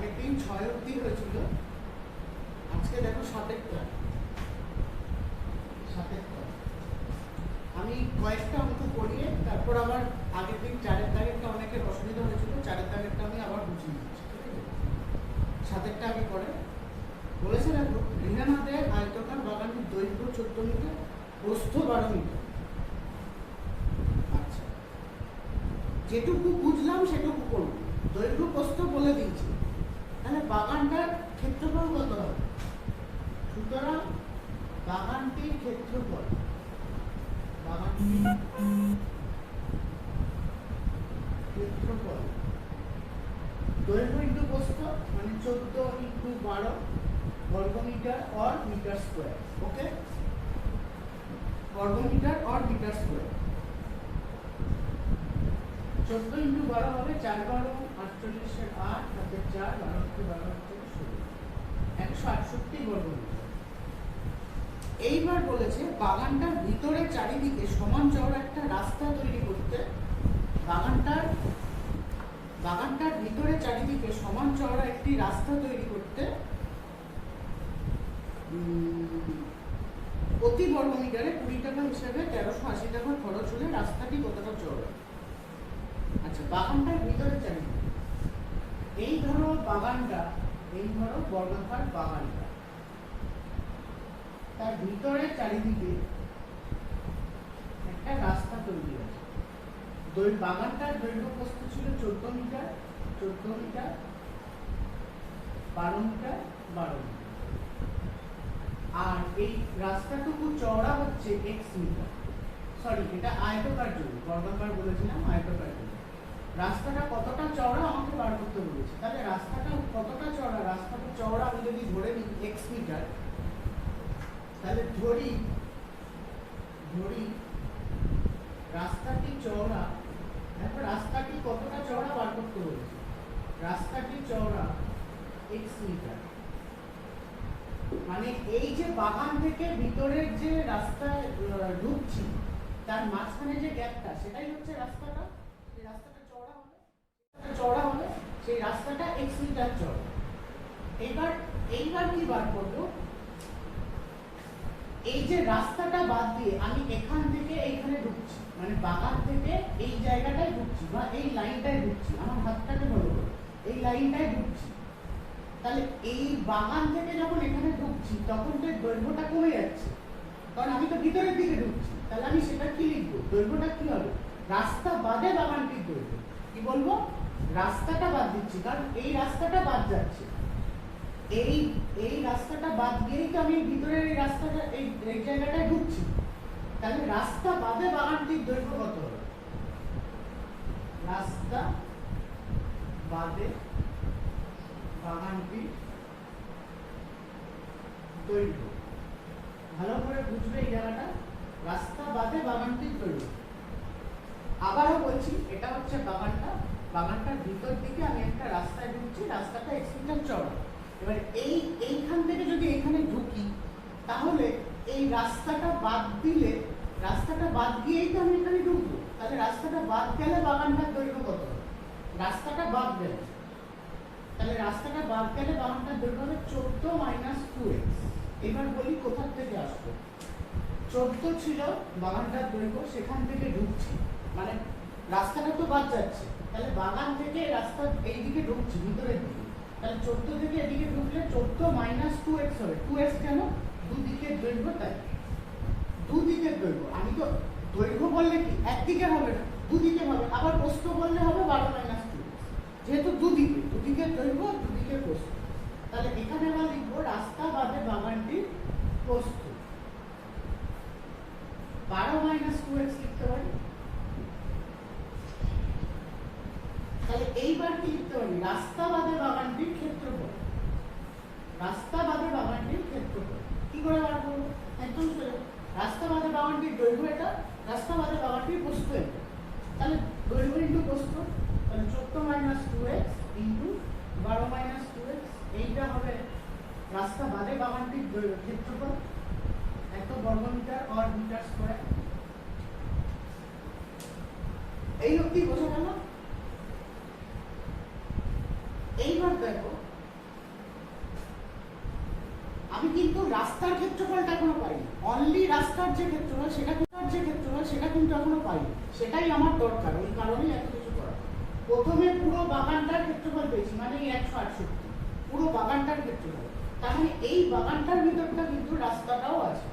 আগের দিন 6 অবধি হয়েছিল, আজকে দেখো 7-এর ক্লাস। আমি কয়েকটা অঙ্ক করিয়ে তারপর আবার আগের দিন 4-এর দাগেরটা অনেকের অসুবিধা হয়েছিল, 4-এর দাগেরটা আমি আবার বুঝিয়ে দিচ্ছি, ঠিক আছে? 7-এরটা আগে করে বলেছে দেখো, রিহানাদের আয়তকার বাগানের দৈর্ঘ্য 14 মিটার, প্রস্থ 12 মিটার। আচ্ছা, যেটুকু বুঝলাম সেটুকু করবো, দৈর্ঘ্য প্রস্থ বলে দিয়েছি, তাহলে বাগানটার ক্ষেত্রফল কত হবে? সুতরাং বাগানটির ক্ষেত্রফল, দৈর্ঘ্য ইন্টু প্রস্থ মানে 14 ইন্টু 12 বর্গমিটার অর মিটার স্কোয়ার। ওকে, বর্গমিটার অর মিটার স্কোয়ার। 14 ইন্টু 12 হবে 4 12 48 8 হাতে 4 12 কে 12 হচ্ছে 16, 168 বর্গমিটার। এইবার বলেছে বাগানটার ভিতরে চারিদিকে সমান চওড়া একটা রাস্তা তৈরি করতে, বাগানটার ভিতরে চারিদিকে সমান চওড়া একটি রাস্তা তৈরি করতে প্রতি বর্গমিটারে 20 টাকা হিসেবে 1380 টাকা খরচ হলে রাস্তাটি কতটা চওড়া? আচ্ছা, বাগানটার ভিতরে চারিদিকে, এই ধরো বাগানটা, এই ধরো বর্গাকার বাগানটা, তার ভিতরে চারিদিকে একটা রাস্তা তৈরি আছে। বাগানটার দৈর্ঘ্য প্রস্থ ছিল 14 মিটার, 12 মিটার 12 মিটার, আর এই রাস্তাটুকু চওড়া হচ্ছে x মিটার। সরি, এটা আয়তকার জন্য, বর্গাকার বলেছিলাম, আয়তকার জন্য। রাস্তাটা কতটা চওড়া আমাকে বার করতে বলেছে, তাহলে রাস্তাটা কতটা চওড়া? রাস্তাটা চওড়া আমি যদি ধরে নিই x মিটার, তাহলে ধরি রাস্তাটি চওড়া, দেখো রাস্তাটি কতটা চওড়া বার করতে বলেছে, রাস্তাটি চওড়া x মিটার, মানে এই যে বাগান থেকে ভিতরের যে রাস্তায় ঢুকছি তার মাঝখানে যে গ্যাপটা, সেটাই হচ্ছে রাস্তাটা। সেই রাস্তাটা চওড়া হলে সেই রাস্তাটা x মিটার চওড়া। এইবার কি বার করবো? এই যে রাস্তাটা বাদ দিয়ে আমি এখান থেকে এইখানে ঢুকছি, মানে বাগান থেকে এই জায়গাটায় ঢুকছি বা এই লাইনটায় ঢুকছি, আমার হাতটাকে বলো, এই লাইনটায় ঢুকছি, তাহলে এই বাগান থেকে যখন এখানে ঢুকছি তখন তো দৈর্ঘ্যটা কমে যাচ্ছে, কারণ আমি তো ভিতরের দিকে ঢুকছি। তাহলে আমি সেটা কি লিখবো? দৈর্ঘ্যটা কি হবে? রাস্তা বাদে বাগানটির দৈর্ঘ্য। কি বলবো? রাস্তাটা বাদ দিচ্ছি, কারণ এই রাস্তাটা বাদ যাচ্ছে, এই রাস্তাটা বাদ দিয়েই তো আমি ভিতরের এই রাস্তাটা এই জায়গাটায় ঢুকছি। তাহলে রাস্তা বাদে বাগানটির দৈর্ঘ্য কত হবে? রাস্তা বাদে বাগানটির দৈর্ঘ্য, ভালো করে বুঝবে এই জায়গাটা, রাস্তা বাদে বাগানটির দৈর্ঘ্য। আবারও বলছি, এটা হচ্ছে বাগানটার ভিতর দিকে আমি একটা রাস্তায় ঢুকছি, রাস্তাটা x মিটার চওড়া। এবার এইখান থেকে যদি এখানে ঢুকি, তাহলে এই রাস্তাটা বাদ গিয়েই তো আমি এখানে ঢুকবো, তাহলে রাস্তাটা বাদ গেলে বাগানটার দৈর্ঘ্য কত হবে? রাস্তাটা বাদ গেলে, তাহলে রাস্তাটা বাদ গেলে বাগানটার দৈর্ঘ্য হবে 14 - 2x। এবার বলি কোথা থেকে আসবে। 14 ছিল বাগানটার দৈর্ঘ্য, সেখান থেকে ঢুকছি, মানে রাস্তাটা তো বাদ যাচ্ছে, তাহলে বাগান থেকে রাস্তা এইদিকে ঢুকছি ভিতরের দিকে, তাহলে 14 থেকে এদিকে ঢুকলে 14 - 2x হবে। 2x কেন? দুদিকের দৈর্ঘ্য, তাই দুদিকের দৈর্ঘ্য। আমি তো দৈর্ঘ্য বললে কি একদিকে হবে না, দুদিকে হবে। আবার প্রস্থ বললে হবে 12 - 2x, যেহেতু দুদিকের দৈর্ঘ্য, দুদিকের প্রস্থ। তাহলে এখানে আমরা লিখবো রাস্তা বাদে বাগানটির প্রস্থ 12 - 2x লিখতে পারি। তাহলে এইবার কি লিখতে পারি? রাস্তা বাদে বাগানটির ক্ষেত্রফল, রাস্তা বাদে বাগানটির ক্ষেত্রফল। কি করে বার করবো? একদম সোজা, রাস্তা বাদে বাগানটির দৈর্ঘ্য এটা, রাস্তা বাদে বাগানটির প্রস্থ এটা, তাহলে দৈর্ঘ্য ইন্টু প্রস্থ, তাহলে 14 - 2x ইন্টু 12 - 2x, এইটা হবে রাস্তা বাদে বাগানটির ক্ষেত্রফল, এত বর্গমিটার অর মিটার স্কয়ার। এই অবধি বোঝা গেল? এইবার দেখো রাস্তার ক্ষেত্রফলটা এখনো পাইনি, অনলি রাস্তার যে ক্ষেত্রফল সেটা কিন্তু এখনো পাইনি। সেটাই আমার দরকার, ওই কারণেই এত কিছু করা। প্রথমে পুরো বাগানটার ক্ষেত্রফল পেয়েছি, মানে এই 168, পুরো বাগানটার ক্ষেত্রফল। তার মানে এই বাগানটার ভিতরটা কিন্তু রাস্তাটাও আছে,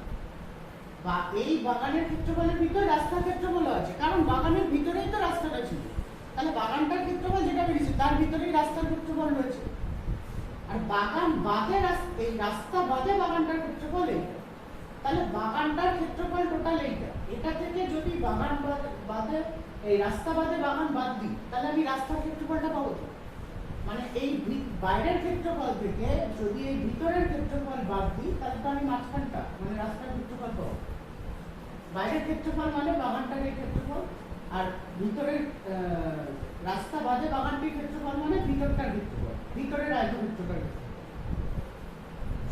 বা এই বাগানের ক্ষেত্রফলের ভিতরে রাস্তার ক্ষেত্রফলও আছে, কারণ বাগানের ভিতরেই তো রাস্তাটা ছিল। তাহলে বাগানটার ক্ষেত্রফল যেটা বেরিয়েছে তার ভিতরেই রাস্তার ক্ষেত্রফল রয়েছে। আর বাগান বাদে এই রাস্তা বাদে বাগানটার ক্ষেত্রফল এইটা। তাহলে বাগানটার ক্ষেত্রফল টোটাল এইটা। এটা থেকে যদি বাগান বাদে এই রাস্তা বাদে বাগান বাদ দিই, তাহলে আমি রাস্তার ক্ষেত্রফলটা পাবো। মানে এই বাইরের ক্ষেত্রফল থেকে যদি এই ভিতরের ক্ষেত্রফল বাদ দিই, তাহলে তো আমি মাঝখানটা মানে রাস্তার ক্ষেত্রফল পাবো। বাইরের ক্ষেত্রফল মানে বাগানটার এই ক্ষেত্রফল, আর ভিতরের রাস্তা বাদে বাগানটির ক্ষেত্রফল মানে ভিতরটার ক্ষেত্রফল, ভিতরের আয়তক্ষেত্রটার ক্ষেত্রফল।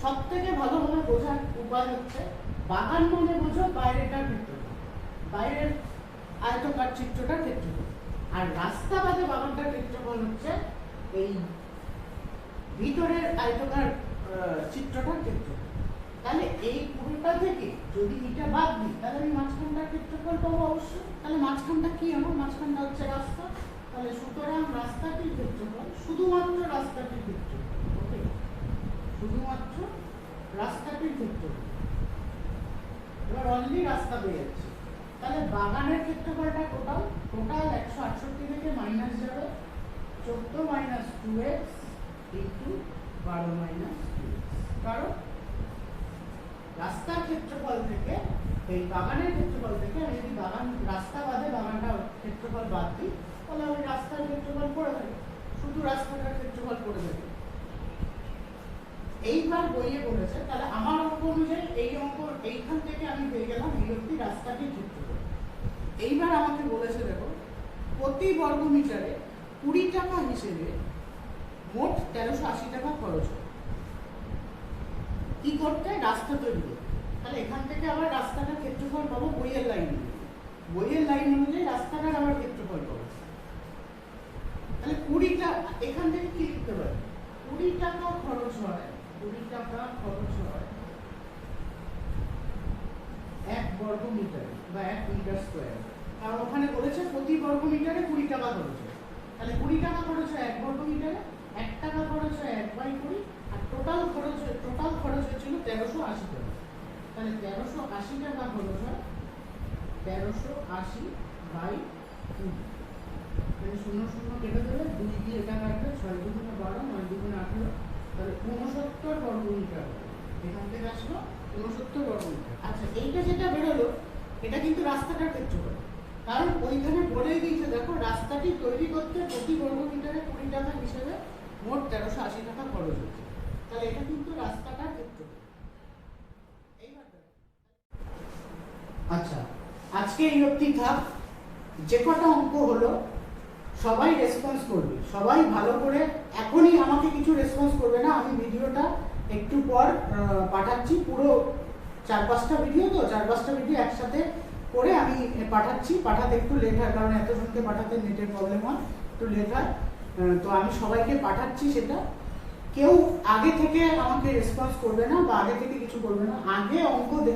সব থেকে ভালোভাবে বোঝার উপায় হচ্ছে বাগান মানে বোঝো বাইরেটার ক্ষেত্রফল, বাইরের আয়তকার চিত্রটার ক্ষেত্রফল, আর রাস্তা বাদে বাগানটার ক্ষেত্রফল হচ্ছে এই ভিতরের আয়তকার চিত্রটার ক্ষেত্রফল। তাহলে এই পুরোটা থেকে যদি এটা বাদ দিই, তাহলে আমি মাঝখানটার ক্ষেত্রফল পাবো অবশ্যই। তাহলে মাঝখানটা কি আমার? মাঝখানটা হচ্ছে রাস্তা। তাহলে সুতরাং রাস্তাটির ক্ষেত্রফল, শুধুমাত্র রাস্তাটির ক্ষেত্রফল, ওকে, শুধুমাত্র রাস্তাটির ক্ষেত্রফল। এবার অনলি রাস্তা পেয়ে যাচ্ছে। তাহলে বাগানের ক্ষেত্রফলটা টোটাল 168 থেকে মাইনাস যাবে 14 minus 2x into 12 minus 2x। কারণ রাস্তার ক্ষেত্রফল থেকে এই বাগানের ক্ষেত্রফল থেকে আমি যদি রাস্তা বাদে বাগানটার ক্ষেত্রফল বাদ দিই, তাহলে আমি রাস্তার ক্ষেত্রফল করে দেবো, শুধু রাস্তাটার ক্ষেত্রফল করে দেবো। এইবার বইয়ে বলেছে, তাহলে আমার অঙ্ক অনুযায়ী এই অঙ্ক এইখান থেকে আমি পেয়ে গেলাম এই অব্দি রাস্তাটির ক্ষেত্রফল। এইবার আমাকে বলেছে দেখো, প্রতি বর্গ মিটারে 20 টাকা হিসেবে মোট 1380 টাকা খরচ হয়। কি করতে? রাস্তা তৈরি করতে। তাহলে এখান থেকে আবার রাস্তাটার ক্ষেত্রফল পাবো বইয়ের লাইন অনুযায়ী, বইয়ের লাইন অনুযায়ী রাস্তাটার আবার ক্ষেত্রফল পাবো। তাহলে 20 টাকা, এখান থেকে কি লিখতে পারি? 20 টাকা খরচ হয়, 20 টাকা খরচ হয় 1 বর্গ মিটারে বা 1 মিটার স্কয়ার। কারণ ওখানে বলেছে প্রতি বর্গ মিটারে 20 টাকা খরচ হয়। তাহলে 20 টাকা খরচ হয় 1 বর্গ মিটারে, 1 টাকা খরচ হয় 1/20, আর টোটাল খরচ হয়েছিল 1380 টাকা। তাহলে 1380 টাকা খরচ হয় 1380/20। মানে 0 0 কেটে দেবে, 2 দিয়ে এটা কাটবে, 6 দুগুণে 12, 9 দুগুণে 18, তাহলে 69 বর্গ মিটার। এখান থেকে আসলো 69 বর্গ মিটার। আচ্ছা, এইটা যেটা বেরোলো এটা কিন্তু রাস্তাটার ক্ষেত্রফল, কারণ ওইখানে বলেই দিয়েছে দেখো, রাস্তাটি তৈরি করতে প্রতি বর্গ মিটারে 20 টাকা হিসেবে মোট 1380 টাকা খরচ হচ্ছে। তাহলে এটা কিন্তু রাস্তাটার ক্ষেত্রফল। আচ্ছা, আজকে এই অবধি থাক। যে কটা অঙ্ক হলো সবাই রেসপন্স করবে, সবাই ভালো করে। এখনই আমাকে কিছু রেসপন্স করবে না, আমি ভিডিওটা একটু পর পাঠাচ্ছি। পুরো 4-5টা ভিডিও, তো 4-5টা ভিডিও একসাথে করে আমি পাঠাচ্ছি। পাঠাতে একটু লেট হয়, কারণ এত জনকে পাঠাতে নেটের প্রবলেম হয়, একটু লেট হয়। তো আমি সবাইকে পাঠাচ্ছি সেটা। কেউ আগে থেকে আমাকে রেসপন্স করবে না বা আগে থেকে কিছু করবে না,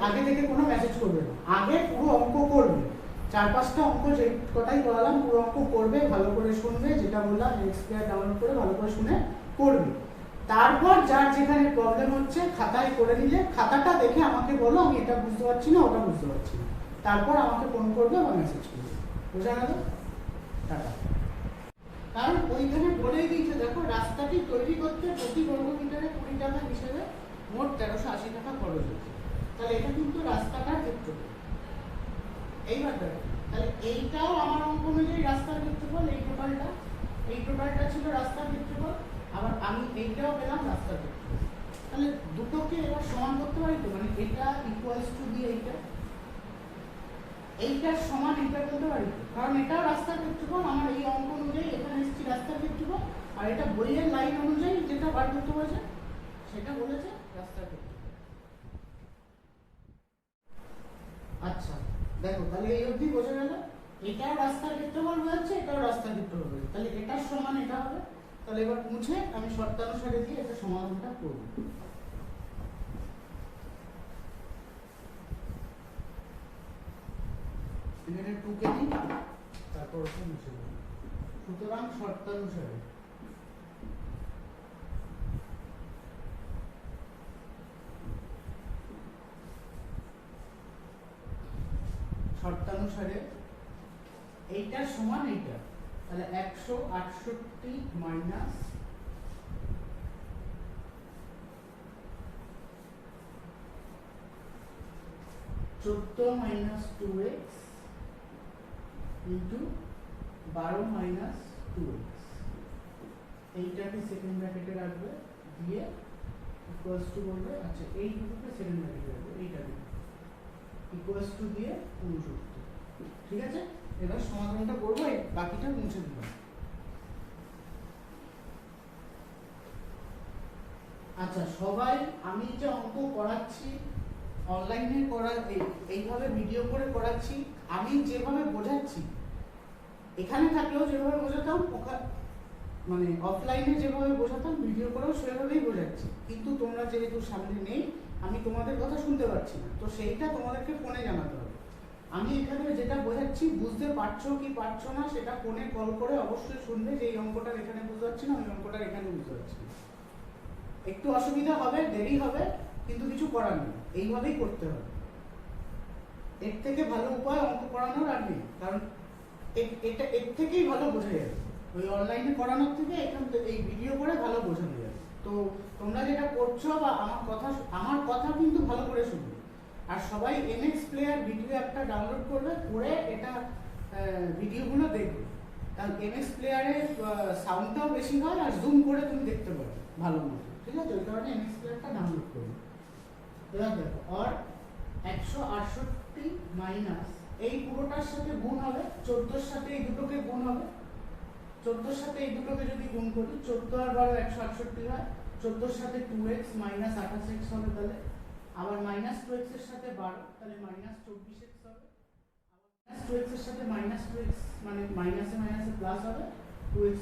আগে থেকে কোনো মেসেজ করবে না, আগে পুরো অঙ্ক করবে। 4-5টা অঙ্ক যে কথাই বললাম পুরো অঙ্ক করবে, ভালো করে শুনবে, যেটা বললাম এক্সপ্লেয়ার ডাউনলোড করে ভালো করে শুনে করবে। তারপর যার যেখানে প্রবলেম হচ্ছে খাতায় করে নিলে, খাতাটা দেখে আমাকে বলো আমি এটা বুঝতে পারছি না, ওটা বুঝতে পারছি না, তারপর আমাকে ফোন করবে বা মেসেজ করবে। বোঝা গেল? টাটা। কারণ ওইখানে বলেই দিয়েছে দেখো, রাস্তাটি তৈরি করতে প্রতি বর্গ মিটারে 20 টাকা হিসেবে মোট 1380 টাকা খরচ হচ্ছে। তাহলে এটা কিন্তু রাস্তাটার ক্ষেত্রফল। এইবার দেখো, তাহলে এইটাও আমার অঙ্ক অনুযায়ী রাস্তার ক্ষেত্রফল। এই টোটালটা ছিল রাস্তার ক্ষেত্রফল, আবার আমি এইটাও পেলাম রাস্তার ক্ষেত্রফল। তাহলে দুটোকে এবার সমান করতে পারি তো, মানে এটা ইকুয়ালস টু দিয়ে এইটার সমান এটা বলতে পারি, কারণ এটাও রাস্তার ক্ষেত্রফল। আমার এই অঙ্ক অনুযায়ী এখানে এসেছি রাস্তার ক্ষেত্রফল, আর এটা বইয়ের লাইন অনুযায়ী যেটা বার করতে বলেছে সেটা বলেছে রাস্তার ক্ষেত্রফল। আচ্ছা দেখো, তাহলে এই অবধি বোঝা গেল, এটাও রাস্তার ক্ষেত্রফল বোঝাচ্ছে, এটাও রাস্তার ক্ষেত্রফল বোঝাচ্ছে। তাহলে এটার সমান এটা হবে। তাহলে এবার মুছে আমি শর্তানুসারে দিয়ে এটা সমাধানটা করব। এখানে 2 কে নিই, তারপর ওটা মুছে দেবো। সুতরাং শর্তানুসারে এইটার সমান এইটা, তাহলে 168 minus 14 minus 2x into 12 minus 2x, এইটাকে সেকেন্ড ব্র্যাকেটে রাখবে, দিয়ে ইকুয়ালস টু বলবে, আচ্ছা এই দুটোকে সেকেন্ড ব্র্যাকেটে রাখবে, এইটাকে ইকুয়ালস টু দিয়ে 69। ঠিক আছে, এবার সমাধানটা করবো, বাকিটা মুছে দিলাম। আচ্ছা সবাই, আমি যে অঙ্ক করাচ্ছি অনলাইনে এইভাবে ভিডিও করে করাচ্ছি, আমি যেভাবে বোঝাচ্ছি এখানে থাকলেও যেভাবে বোঝাতাম, মানে অফলাইনে যেভাবে বোঝাতাম ভিডিও করেও সেভাবেই বোঝাচ্ছি, কিন্তু তোমরা যেহেতু সামনে নেই, আমি তোমাদের কথা শুনতে পাচ্ছি না, তো সেইটা তোমাদেরকে ফোনে জানাতে হবে। আমি এখানে যেটা বোঝাচ্ছি বুঝতে পারছো কি পারছো না সেটা ফোনে কল করে অবশ্যই শুনবে, যে এই অঙ্কটা এখানে বুঝতে পারছি না, ওই অঙ্কটা এখানে বুঝতে পারছি না। একটু অসুবিধা হবে, দেরি হবে, কিন্তু কিছু করার নেই, এইভাবেই করতে হবে। এর থেকে ভালো উপায় অঙ্ক করানোর আর নেই, কারণ এটা এর থেকেই ভালো বোঝা যাবে। ওই অনলাইনে করানোর থেকে এখান থেকে এই ভিডিও করে ভালো বোঝানো যাবে। তো তোমরা যেটা করছো বা আমার কথা কিন্তু ভালো করে শুনবে, আর সবাই MX প্লেয়ার ভিডিও অ্যাপটা ডাউনলোড করবে, করে এটা ভিডিওগুলো দেখবে, কারণ MX প্লেয়ারে সাউন্ডটাও বেশি হয় আর জুম করে তুমি দেখতে পারবে ভালো মতো। ঠিক আছে, ওই কারণে MX প্লেয়ারটা ডাউনলোড করবে। এবার দেখো, আর 168 মাইনাস এই পুরোটার সাথে গুণ হবে, 14 সাথে এই দুটোকে গুণ হবে, 14 সাথে এই দুটোকে যদি গুণ করি 14 আর 12 168 হয়, 14 সাথে 2x মাইনাস 28x হবে, তাহলে আবার মাইনাস 2x এর সাথে 12, তাহলে মাইনাস 24x হবে, আবার মাইনাস 2x এর সাথে মাইনাস 2x, মানে মাইনাসে মাইনাসে প্লাস হবে, 2x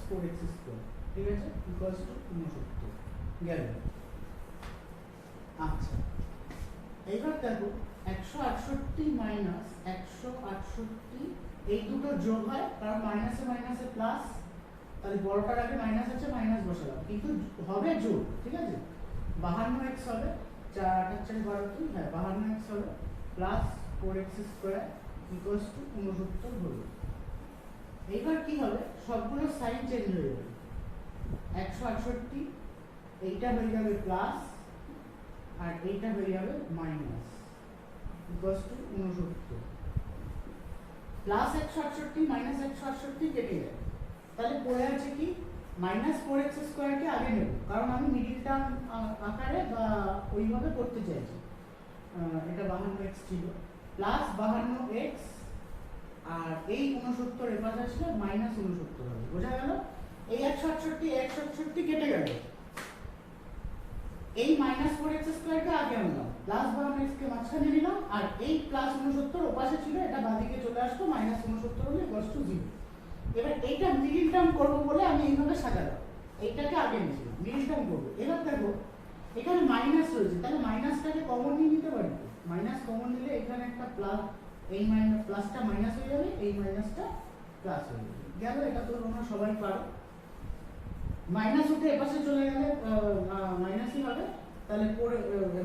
4x স্কয়ার। ঠিক আছে, ইকুয়ালস টু 69 গেল। আচ্ছা এইবার দেখো 168 মাইনাস 168, এই দুটো যোগ হয়, কারণ মাইনাসে মাইনাসে প্লাস, তাহলে বড়টার আগে মাইনাস আছে, মাইনাস বসালাম, কিন্তু হবে যোগ। ঠিক আছে, 52x হবে, 4 8 4 12, হ্যাঁ 52x হবে, plus 4x square equals to 69 হলো। এইবার কি হবে, সবগুলো সাইন চেঞ্জ হয়ে যাবে, 168 এইটা হয়ে যাবে প্লাস, আর এইটা হয়ে যাবে minus, equals to 69। Plus 168 minus 168 কেটে যায়, তাহলে পড়ে আছে কি, মাইনাস 4x স্কয়ারকে আগে নেব, কারণ আমি মিডিল টার্ম আকারে বা ওইভাবে করতে চাইছি। এটা 52x ছিল, প্লাস 52x, আর এই 69 এর পাশে আসলে মাইনাস 69 হবে। বোঝা গেল? এই 168 কেটে গেল, এই মাইনাস 4x স্কয়ারকে আগে আনলাম, প্লাস 52x কে মাঝখানে নিলাম, আর এই প্লাস 69 ওপাশে ছিল, এটা বাঁদিকে চলে আসলো, মাইনাস 69 হলে ইকুয়ালস টু 0। এবার এইটা মিডিল টার্ম করবো বলে আমি এইভাবে সাজালাম, এইটাকে আগে নিয়েছিলাম, মিডিল টার্ম করবো। এবার দেখো এখানে মাইনাস রয়েছে, তাহলে মাইনাসটাকে কমন নিয়ে নিতে পারি, মাইনাস কমন নিলে এখানে একটা প্লাস, এই মাইনাস প্লাসটা মাইনাস হয়ে যাবে, এই মাইনাসটা প্লাস হয়ে যাবে, গেল। এটা তো তোমরা সবাই পারো। মাইনাস উঠে এপাশে চলে গেলে মাইনাসই হবে, তাহলে পড়ে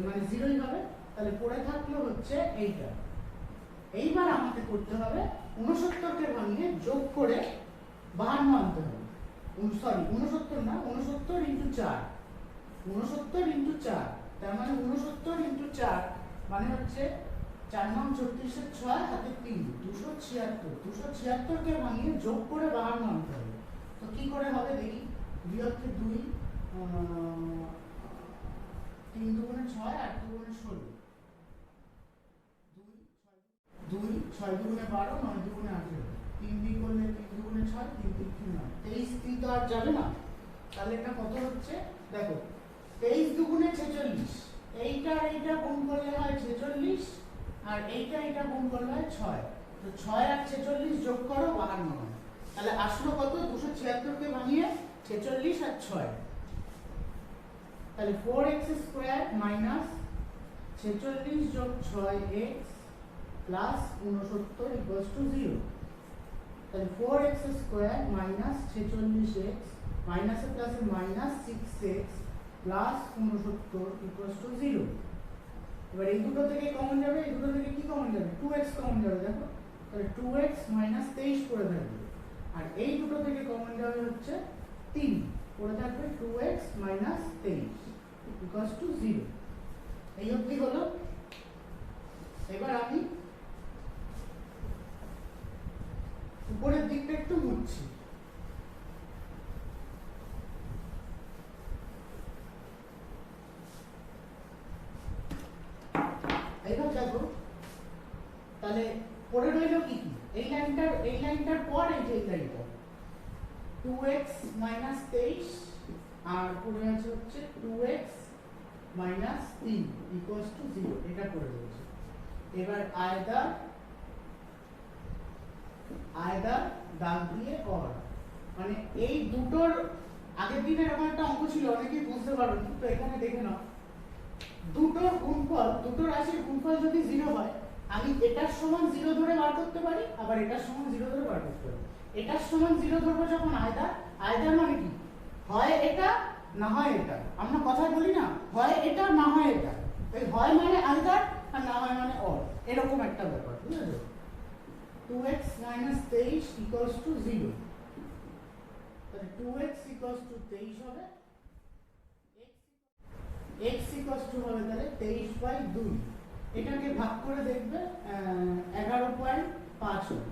মানে জিরোই হবে, তাহলে পড়ে থাকলো হচ্ছে এইটা। এইবার আমাকে করতে হবে 69কে ভাঙিয়ে যোগ করে 52 আনতে হবে, সরি 69 না, 69 ইন্টু 4, 69 ইন্টু 4, তার মানে 69 ইন্টু 4 মানে হচ্ছে 4 9 36 এর 6 হাতে 3, 276, 276কে ভাঙিয়ে যোগ করে 52 আনতে হবে। তো কি করে হবে দেখি, 2 কে 2, 3 দুগুণে 6, 8 দুগুণে 16, 2 6 দুগুণে 12, 9 দুগুণে 18, 3 দিয়ে করলে 3 দুগুণে 6, 3 3 9, 23 3 তো আর যাবে না, তাহলে এটা কত হচ্ছে দেখো, 23 দুগুণে 46, এইটা আর এইটা গুণ করলে হয় 46, আর এইটা গুণ করলে হয় 6, তো 6 আর 46 যোগ করো 52 হয়, তাহলে আসলো কত, 276কে ভাঙিয়ে 46 আর 6, তাহলে 4x স্কয়ার মাইনাস 46 যোগ 6x প্লাস 69 ইকুয়ালস টু 0। তাহলে 4x স্কয়ার মাইনাস 46x মাইনাসে প্লাসে minus 6x plus 69 equals to 0। এবার এই দুটো থেকে কমন যাবে, এই দুটো থেকে কি কমন যাবে? 2x কমন যাবে। দেখো তাহলে 2x মাইনাস 23 পড়ে থাকবে, আর এই দুটো থেকে কমন যাবে হচ্ছে 3 পড়ে থাকবে 2x মাইনাস 23 ইকুয়ালস টু 0। এই অবধি হলো। এবার আমি উপরের দিকটা একটু মুছছি। এইবার দেখো তাহলে পড়ে রইল কি কি? এই লাইনটার পর এই যে লাইনটা 2x মাইনাস 23 আর পড়ে আছে হচ্ছে 2x মাইনাস 3 ইকুয়ালস টু 0। এটা পড়ে রয়েছে। এবার আয়দার দাগ দিয়ে অর, মানে এই দুটোর আগের দিন এরকম একটা অঙ্ক ছিল, অনেকেই বুঝতে পারবেন, তো এখানে দেখে নাও দুটোর গুণফল, দুটো রাশির গুণফল যদি 0 হয় আমি এটার সমান 0 ধরে বার করতে পারি, আবার এটার সমান 0 ধরে বার করতে পারি। এটার সমান 0 ধরবো যখন আয়দার মানে কি? হয় এটা না হয় এটা। আমরা কথায় বলি না, হয় এটা না হয় এটা। এই হয় মানে আয়দার আর না হয় মানে অর, এরকম একটা ব্যাপার, বুঝলে? 2x minus 23 equals to 0। তাহলে 2x equals to 23 হবে, x equals to হবে তাহলে 23/2। এটাকে ভাগ করে দেখবে 11.5 হবে।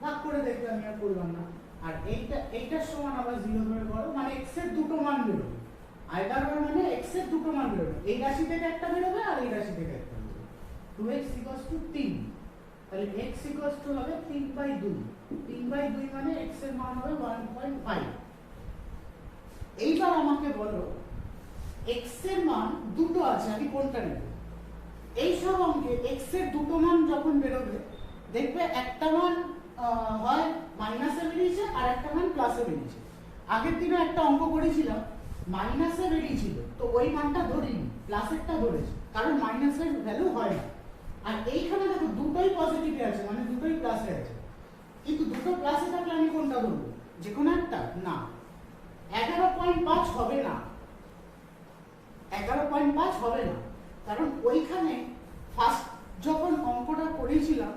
ভাগ করে দেখবে, আমি আর করলাম না। আর এইটার সমান আবার 0 ধরে করো, মানে x এর দুটো মান বেরোবে। আয়দার মানে x এর দুটো মান বেরোবে, এই রাশি থেকে একটা বেরোবে আর এই রাশি থেকে একটা বেরোবে। 2x equals to 3, তাহলে x equals to হবে 3/2। 3/2 মানে x এর মান হবে 1.5। এইবার আমাকে বলো x এর মান দুটো আছে, আমি কোনটা নেব? এই সব অঙ্কে x এর দুটো মান যখন বেরোবে দেখবে একটা মান হয় মাইনাসে বেরিয়েছে আর একটা মান প্লাসে বেরিয়েছে। আগের দিনে একটা অঙ্ক করেছিলাম মাইনাসে বেরিয়েছিল, তো ওই মানটা ধরিনি, প্লাসেরটা ধরেছি, কারণ মাইনাসের ভ্যালু হয় না। আর এইখানে দেখো দুটোই পজিটিভে আছে, মানে দুটোই প্লাসে আছে, কিন্তু দুটো প্লাসে থাকলে আমি কোনটা ধরবো? যে কোনো একটা না, 11.5 হবে না, 11.5 হবে না, কারণ ওইখানে ফার্স্ট যখন অঙ্কটা করেছিলাম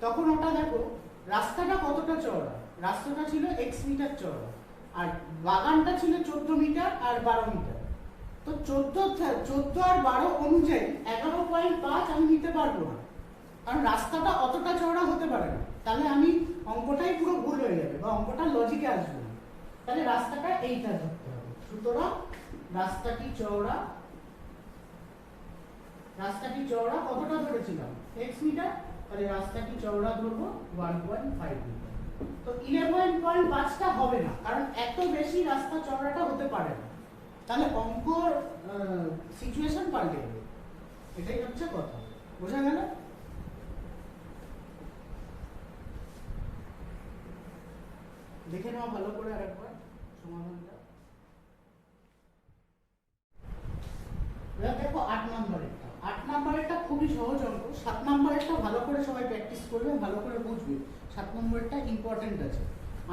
তখন ওটা দেখো রাস্তাটা কতটা চওড়া, রাস্তাটা ছিল x মিটার চওড়া, আর বাগানটা ছিল 14 মিটার আর 12 মিটার। তো 14 আর 12 অনুযায়ী 11.5 আমি নিতে পারবো না, কারণ রাস্তাটা অতটা চওড়া হতে পারে না, তাহলে আমি অঙ্কটাই পুরো ভুল হয়ে যাবে বা অঙ্কটা লজিকে আসবে না। তাহলে রাস্তাটা এইটা ধরতে হবে। সুতরাং রাস্তাটি চওড়া কতটা ধরেছিলাম? x মিটার, তাহলে রাস্তাটি চওড়া ধরবো 1.5 মিটার। তো 11.5টা হবে না, কারণ এত বেশি রাস্তা চওড়াটা হতে পারে না, তাহলে অঙ্কর সিচুয়েশন পাল্টে যাবে। এটাই হচ্ছে কথা, বোঝা গেল? দেখে নাও ভালো করে আরেকবার সমাধানটা। দেখো 8 নম্বরেরটা খুবই সহজ অঙ্ক। 7 নম্বরেরটা ভালো করে সবাই প্র্যাকটিস করবে, ভালো করে বুঝবে। 7 নম্বরেরটা ইম্পর্টেন্ট আছে।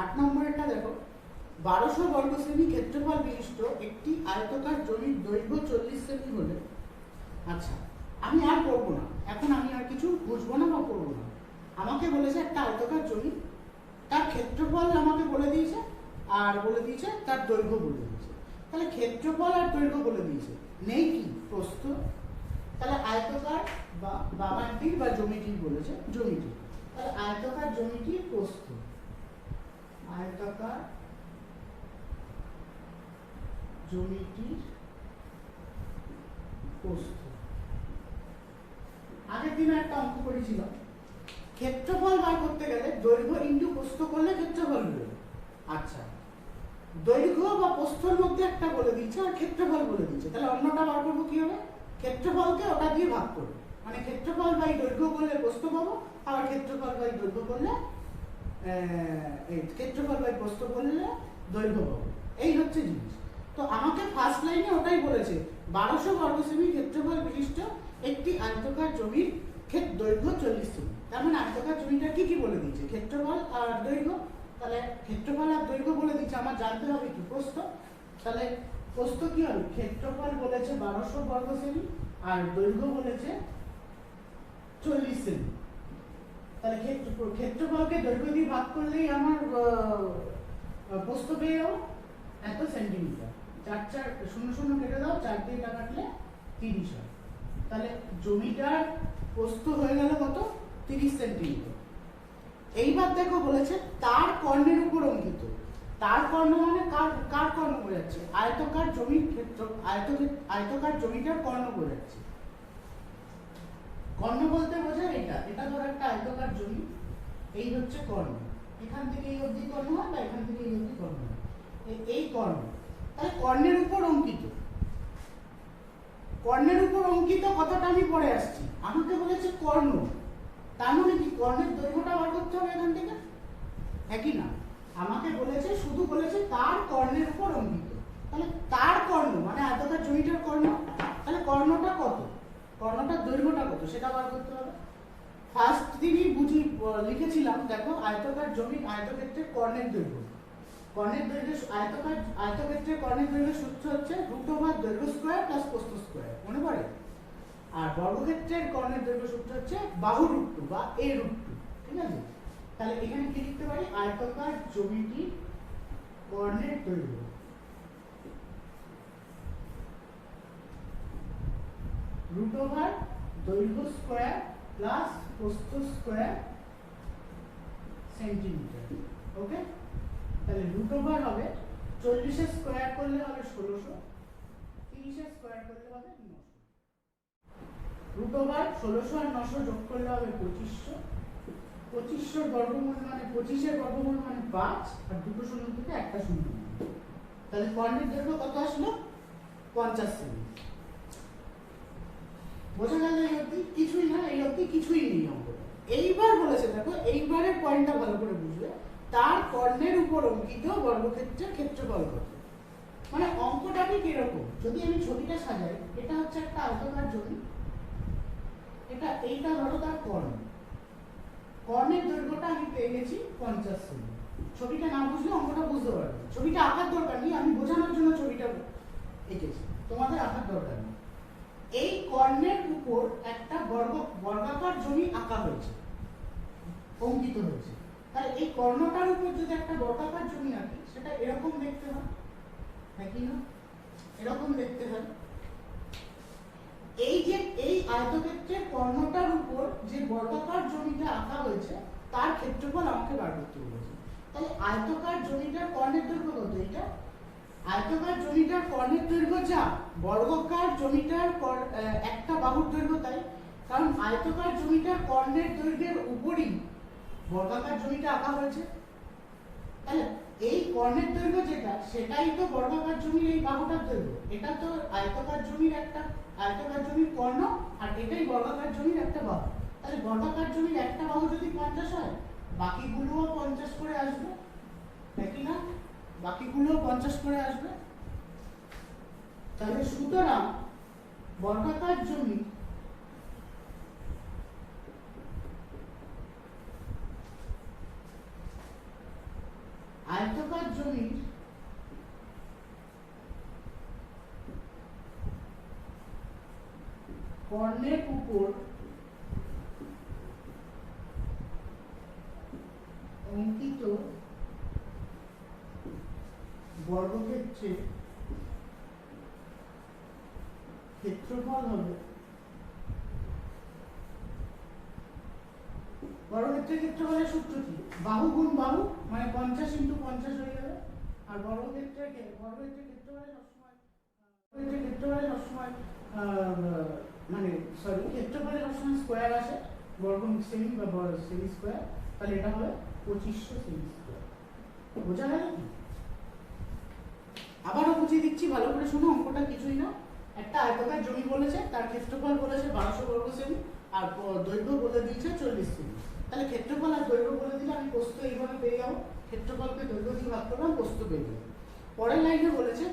8 নম্বরেরটা দেখো 1200 বর্গ সেমি ক্ষেত্রফল বিশিষ্ট একটি আয়তকার জমির দৈর্ঘ্য 40 সেমি হলে, আচ্ছা আমি আর করবো না, এখন আমি আর কিছু বুঝবো না বা করবো না। আমাকে বলেছে একটা আয়তকার জমি, তার ক্ষেত্রফল আমাকে বলে দিয়েছে, আর বলে দিয়েছে তার দৈর্ঘ্য বলে দিয়েছে। তাহলে ক্ষেত্রফল আর দৈর্ঘ্য বলে দিয়েছে, নেই কি প্রস্থ। তাহলে আয়তকার বা বাগানটির বা জমিটির বলেছে, জমিটি, তাহলে আয়তকার জমিটির প্রস্থ, আয়তকার জমিটির প্রস্থ। আগের দিনে একটা অঙ্ক করেছিলাম, ক্ষেত্রফল বার করতে গেলে দৈর্ঘ্য ইনটু প্রস্থ করলে ক্ষেত্রফল বেরোবে। আচ্ছা, দৈর্ঘ্য বা প্রস্থর মধ্যে একটা বলে দিয়েছে আর ক্ষেত্রফল বলে দিয়েছে, তাহলে অন্যটা বার করবো কি হবে? ক্ষেত্রফলকে ওটা দিয়ে ভাগ করবো, মানে ক্ষেত্রফল বাই দৈর্ঘ্য করলে প্রস্থ পাবো, আবার ক্ষেত্রফল বাই দৈর্ঘ্য করলে ক্ষেত্রফল বাই প্রস্থ করলে দৈর্ঘ্য পাবো। এই হচ্ছে জিনিস। তো আমাকে ফার্স্ট লাইনে ওটাই বলেছে 1200 বর্গ সেমি ক্ষেত্রফল বিশিষ্ট একটি আয়তকার জমির দৈর্ঘ্য 40 সেমি। তার মানে আয়তকার জমিটা কি কি বলে দিয়েছে, ক্ষেত্রফল আর দৈর্ঘ্য। তাহলে ক্ষেত্রফল আর দৈর্ঘ্য বলে দিচ্ছে, আমার জানতে হবে কি প্রস্থ। তাহলে প্রস্থ কি হবে, ক্ষেত্রফল বলেছে 1200 বর্গ সেমি আর দৈর্ঘ্য বলেছে 40 সেমি। তাহলে ক্ষেত্রফলকে দৈর্ঘ্য দিয়ে ভাগ করলেই আমার প্রস্থ পেয়ে যাবো এত সেন্টিমিটার। 4 4 0 0 কেটে দাও, 4 দিয়ে কাটলে 30 হয়। তাহলে জমিটার প্রস্থ হয়ে গেল কত, 30 সেন্টিমিটার। এইবার দেখো বলেছে তার কর্ণের উপর অঙ্কিত। তার কর্ণ মানে কার কর্ণ বোঝাচ্ছে, আয়তকার জমির ক্ষেত্র, আয়তকার জমিটার কর্ণ বোঝাচ্ছে। কর্ণ বলতে বোঝায় এটা ধরো একটা আয়তকার জমি, এই হচ্ছে কর্ণ। এখান থেকে এই অবধি কর্ণ হয় বা এখান থেকে এই অবধি কর্ণ হয়, এই কর্ণ। তাহলে কর্ণের উপর অঙ্কিত, কর্ণের উপর অঙ্কিত কথাটা আমি পরে আসছি। আমাকে বলেছে কর্ণ, তার মানে কি কর্ণের দৈর্ঘ্যটা বার করতে হবে এখান থেকে, একই না। আমাকে বলেছে শুধু বলেছে তার কর্ণের উপর অঙ্কিত। তাহলে তার কর্ণ মানে আয়তকার জমিটার কর্ণ। তাহলে কর্ণটা কত, কর্ণটার দৈর্ঘ্যটা কত সেটা বার করতে হবে। ফার্স্ট দিনই লিখেছিলাম, দেখো আয়তকার জমি আয়তক্ষেত্রের কর্ণের দৈর্ঘ্য। কর্ণের দৈর্ঘ্য আয়তক্ষেত্রের কর্ণের দৈর্ঘ্য সূত্র হচ্ছে √ দৈর্ঘ্য স্কয়ার প্লাস প্রস্থ স্কয়ার, মনে পড়ে। আর বর্গক্ষেত্রের কর্ণের দৈর্ঘ্য সূত্র হচ্ছে বাহু √2 বা a√2, ঠিক আছে। তাহলে এখানে কি লিখতে পারি, আয়তকার জমিটি কর্ণের দৈর্ঘ্য √ দৈর্ঘ্য স্কয়ার প্লাস প্রস্থ স্কয়ার সেন্টিমিটার। ওকে, তাহলে √ হবে 40 এর স্কয়ার করলে হবে 1600, 30 এর স্কয়ার করলে হবে 900। √1600 আর 900 যোগ করলে হবে 2500। 2500 বর্গমূল মানে 25 এর বর্গমূল মানে 5, আর দুটো শূন্য থেকে একটা শূন্য। তাহলে কর্ণের দৈর্ঘ্য কত আসলো, 50 সেমি। বোঝা গেল এই অবধি? কিছুই না, এই অবধি কিছুই নেই অঙ্কটা। এইবার বলেছে দেখো, এইবারের পয়েন্টটা ভালো করে বুঝবে, তার কর্ণের উপর অঙ্কিত বর্গক্ষেত্রের ক্ষেত্রফল কত। মানে অঙ্কটা ঠিক এরকম, যদি আমি ছবিটা সাজাই, এটা হচ্ছে একটা আয়তকার জমি, এইটা ধরো তার কর্ণ। কর্ণের দৈর্ঘ্যটা আমি পেয়ে গেছি 50 সেমি। ছবিটা না বুঝলে অঙ্কটা বুঝতে পারবে। ছবিটা আঁকার দরকার নেই, আমি বোঝানোর জন্য ছবিটা এঁকেছি, তোমাদের আঁকার দরকার নেই। এই কর্ণের উপর একটা বর্গাকার জমি আঁকা হয়েছে, অঙ্কিত হয়েছে। তাহলে এই কর্ণটার উপর যদি একটা বর্গাকার জমি আঁকি, সেটা এরকম দেখতে হয়, নাকি না? এরকম দেখতে হয়। এই যে এই আয়তক্ষেত্রের কর্ণটার উপর যে বর্গাকার জমিটা আঁকা হয়েছে, তার ক্ষেত্রফল আমাকে বার করতে বলেছে। তাহলে আয়তকার জমিটার কর্ণের দৈর্ঘ্য কত, এটা আয়তকার জমিটার কর্ণের দৈর্ঘ্য যা, বর্গাকার জমিটার একটা বাহুর দৈর্ঘ্য তাই। কারণ আয়তকার জমিটার কর্ণের দৈর্ঘ্যের উপরই বর্গাকার জমিটা আঁকা হয়েছে। তাহলে এই কর্ণের দৈর্ঘ্য যেটা, সেটাই তো বর্গাকার জমির এই বাহুটার দৈর্ঘ্য। এটা তো আয়তকার জমির একটা আয়তকার জমির কর্ণ, আর এটাই বর্গাকার জমির একটা বাহু। তাহলে বর্গাকার জমির একটা বাহু যদি 50 হয়, বাকিগুলোও 50 করে আসবে, নাকি না? বাকিগুলোও 50 করে আসবে। তাহলে সুতরাং বর্গাকার জমি আয়তকার জমির কর্ণের উপর অঙ্কিত বর্গক্ষেত্রের ক্ষেত্রফল হবে, বর্গক্ষেত্রের ক্ষেত্রফলের সূত্র কি, বাহু গুণ বাহু মানে 50 × 50 হয়ে যাবে। আর বর্গক্ষেত্রের ক্ষেত্রফলে সবসময় মানে ক্ষেত্রফলে সবসময় স্কয়ার আসে, বর্গ সেমি বা সেমি স্কয়ার। তাহলে এটা হবে 2500 সেমি স্কয়ার। বোঝা গেল কি? আবারও বুঝিয়ে দিচ্ছি, ভালো করে শুনো। অঙ্কটা কিছুই না, একটা আয়তকার জমি বলেছে, তার ক্ষেত্রফল বলেছে 1200 বর্গ সেমি, আর দৈর্ঘ্য বলে দিয়েছে 40 সেমি। তাহলে ক্ষেত্রফল আর দৈর্ঘ্য বলে দিলে আমি প্রস্থ এইভাবে পেয়ে যাবো, ক্ষেত্রফলকে দৈর্ঘ্য দিয়ে ভাগ করলাম, প্রস্থ পেয়ে যাবো। পরের লাইনে বলেছে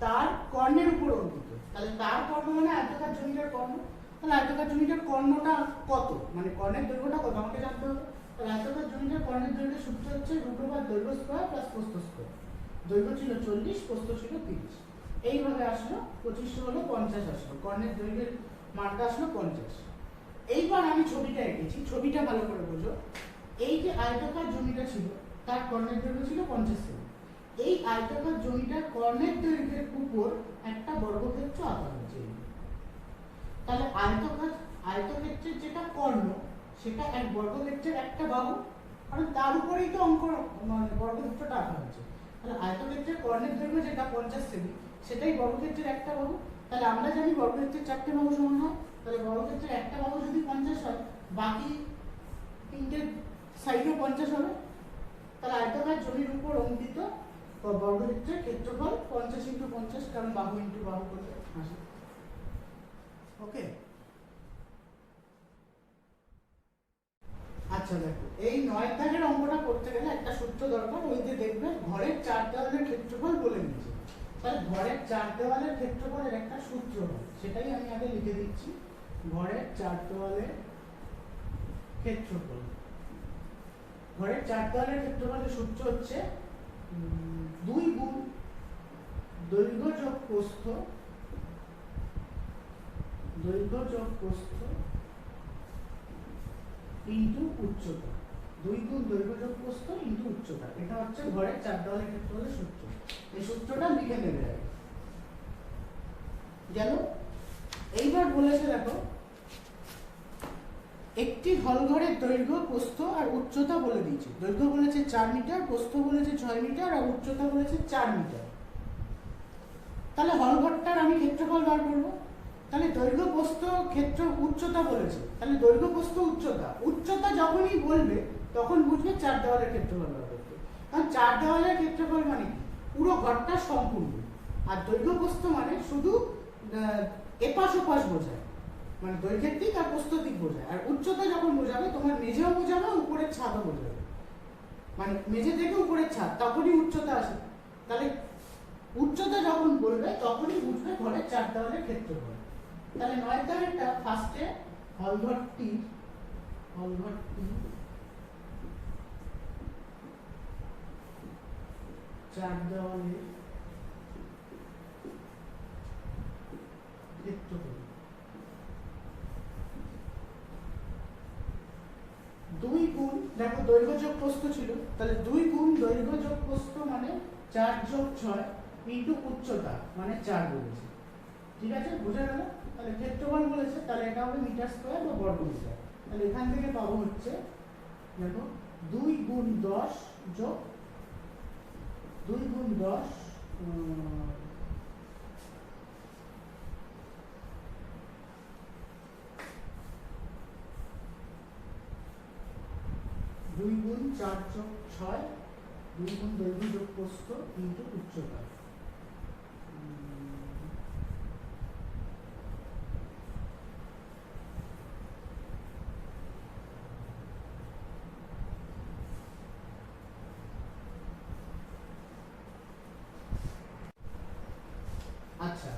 তার কর্ণের উপর অঙ্কিত। তাহলে তার কর্ণ মানে আয়তকার জমিটার কর্ণ। তাহলে আয়তকার জমিটার কর্ণটা কত, মানে কর্ণের দৈর্ঘ্যটা কত আমাকে জানতে হবে। তাহলে আয়তকার জমিটার কর্ণের দৈর্ঘ্যের সূত্র হচ্ছে √/, দৈর্ঘ্য স্কয়ার প্লাস প্রস্থ স্কয়ার। দৈর্ঘ্য ছিল 40, প্রস্থ ছিল 30। এইভাবে আসলো 25 হলো 50 আসলো, কর্ণের দৈর্ঘ্যের মানটা আসলো 50। এইবার আমি ছবিটা এঁকেছি, ছবিটা ভালো করে বোঝো। এই যে আয়তকার জমিটা ছিল তার কর্ণের দৈর্ঘ্য ছিল 50 সেমি। এই আয়তকার জমিটার কর্ণের দৈর্ঘ্যের উপর একটা বর্গক্ষেত্র আঁকা হয়েছে। তাহলে আয়তক্ষেত্রের যেটা কর্ণ সেটা এক বর্গক্ষেত্রের একটা বাহু, কারণ তার উপরেই তো অঙ্ক মানে বর্গক্ষেত্রটা আঁকা হয়েছে। তাহলে আয়তক্ষেত্রের কর্ণের দৈর্ঘ্য যেটা 50 সেমি সেটাই বর্গক্ষেত্রের একটা বাহু। তাহলে আমরা জানি বর্গক্ষেত্রের 4টে বাহু সমান হয়। তাহলে বর্গক্ষেত্রের একটা বাহু যদি 50 হয়, বাকি 3টে সাইডও 50 হবে। তাহলে আয়তকার জমির উপর অঙ্কিত বর্গক্ষেত্রের ক্ষেত্রফল 50 × 50, কারণ বাহু ইন্টু বাহু করলে আসে। ওকে, আচ্ছা দেখো, এই 9 দাগের অঙ্কটা করতে গেলে একটা সূত্র দরকার। ওই যে দেখবে ঘরের 4 দেওয়ালের ক্ষেত্রফল বলে দিয়েছে। তাহলে ঘরের 4 দেওয়ালের ক্ষেত্রফলের একটা সূত্র হয়, সেটাই আমি আগে লিখে দিচ্ছি। ঘরের 4 দেওয়ালের ক্ষেত্রফল, ঘরের 4 দেওয়ালের ক্ষেত্রফলের সূত্র হচ্ছে 2 গুণ দৈর্ঘ্য যোগ প্রস্থ, দৈর্ঘ্য যোগ প্রস্থ ইনটু উচ্চতা। 2 গুণ দৈর্ঘ্য যোগ প্রস্থ ইনটু উচ্চতা, এটা হচ্ছে ঘরের 4 দেওয়ালের ক্ষেত্রফলের সূত্র। এই সূত্রটা লিখে নেবে আগে। গেল। এইবার বলেছে দেখো, একটি হলঘরের দৈর্ঘ্য, প্রস্থ আর উচ্চতা বলে দিয়েছে। দৈর্ঘ্য বলেছে 4 মিটার, প্রস্থ বলেছে 6 মিটার আর উচ্চতা বলেছে 4 মিটার। তাহলে হলঘরটার আমি ক্ষেত্রফল বার করব। তাহলে দৈর্ঘ্য, প্রস্থ, ক্ষেত্র, উচ্চতা বলেছে। তাহলে দৈর্ঘ্য, প্রস্থ, উচ্চতা, উচ্চতা যখনই বলবে তখন বুঝবে 4 দেওয়ালের ক্ষেত্রফল বার করতে। কারণ 4 দেওয়ালের ক্ষেত্রফল মানে কি, পুরো ঘরটা সম্পূর্ণ। আর দৈর্ঘ্য, প্রস্থ মানে শুধু এপাশ ওপাশ বোঝায়, মানে দৈর্ঘ্যের দিক আর প্রস্থ দিক বোঝায়। আর উচ্চতা যখন বোঝাবে, তোমার মেঝেও বোঝাবে, উপরের ছাদও বোঝাবে, মানে মেঝে থেকে উপরের ছাদ, তখনই উচ্চতা আসে। তাহলে উচ্চতা যখন বলবে তখনই বুঝবে ঘরের 4 দেওয়ালের ক্ষেত্রফল। তাহলে 9 দাগেরটা ফার্স্টে হলঘরটি 4 দেওয়ালের ক্ষেত্রফল। 2 গুণ, দেখো দৈর্ঘ্য যোগ প্রস্থ ছিল, তাহলে 2 গুণ দৈর্ঘ্য যোগ প্রস্থ মানে 4 যোগ 6 ইনটু উচ্চতা মানে 4 বলেছে। ঠিক আছে, বোঝা গেল। তাহলে ক্ষেত্রফল বলেছে, তাহলে এটা হবে মিটার স্কয়ার বা বর্গ মিটার। তাহলে এখান থেকে পাবো হচ্ছে দেখো 2 গুণ 10 যোগ 2 গুণ 10 2 গুণ 4 যোগ 6, 2 গুণ দৈর্ঘ্য যোগ প্রস্থ ইনটু উচ্চতা। আচ্ছা,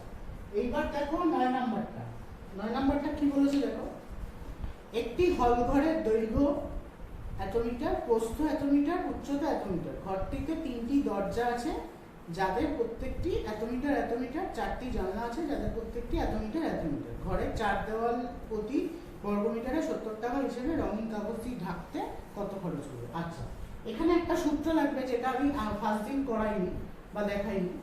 এইবার দেখো 9 নাম্বারটা। 9 নাম্বারটা কি বলেছে দেখো, একটি হলঘরের দৈর্ঘ্য এত মিটার, প্রস্থ এত মিটার, উচ্চতা এত মিটার। ঘরটিতে 3টি দরজা আছে যাদের প্রত্যেকটি এত মিটার এত মিটার, 4টি জানলা আছে যাদের প্রত্যেকটি এত মিটার এত মিটার। ঘরের 4 দেওয়াল প্রতি বর্গমিটারে 70 টাকা হিসেবে রঙিন কাগজ দিয়ে ঢাকতে কত খরচ হবে। আচ্ছা, এখানে একটা সূত্র লাগবে, যেটা আমি ফার্স্ট দিন করাইনি বা দেখাইনি।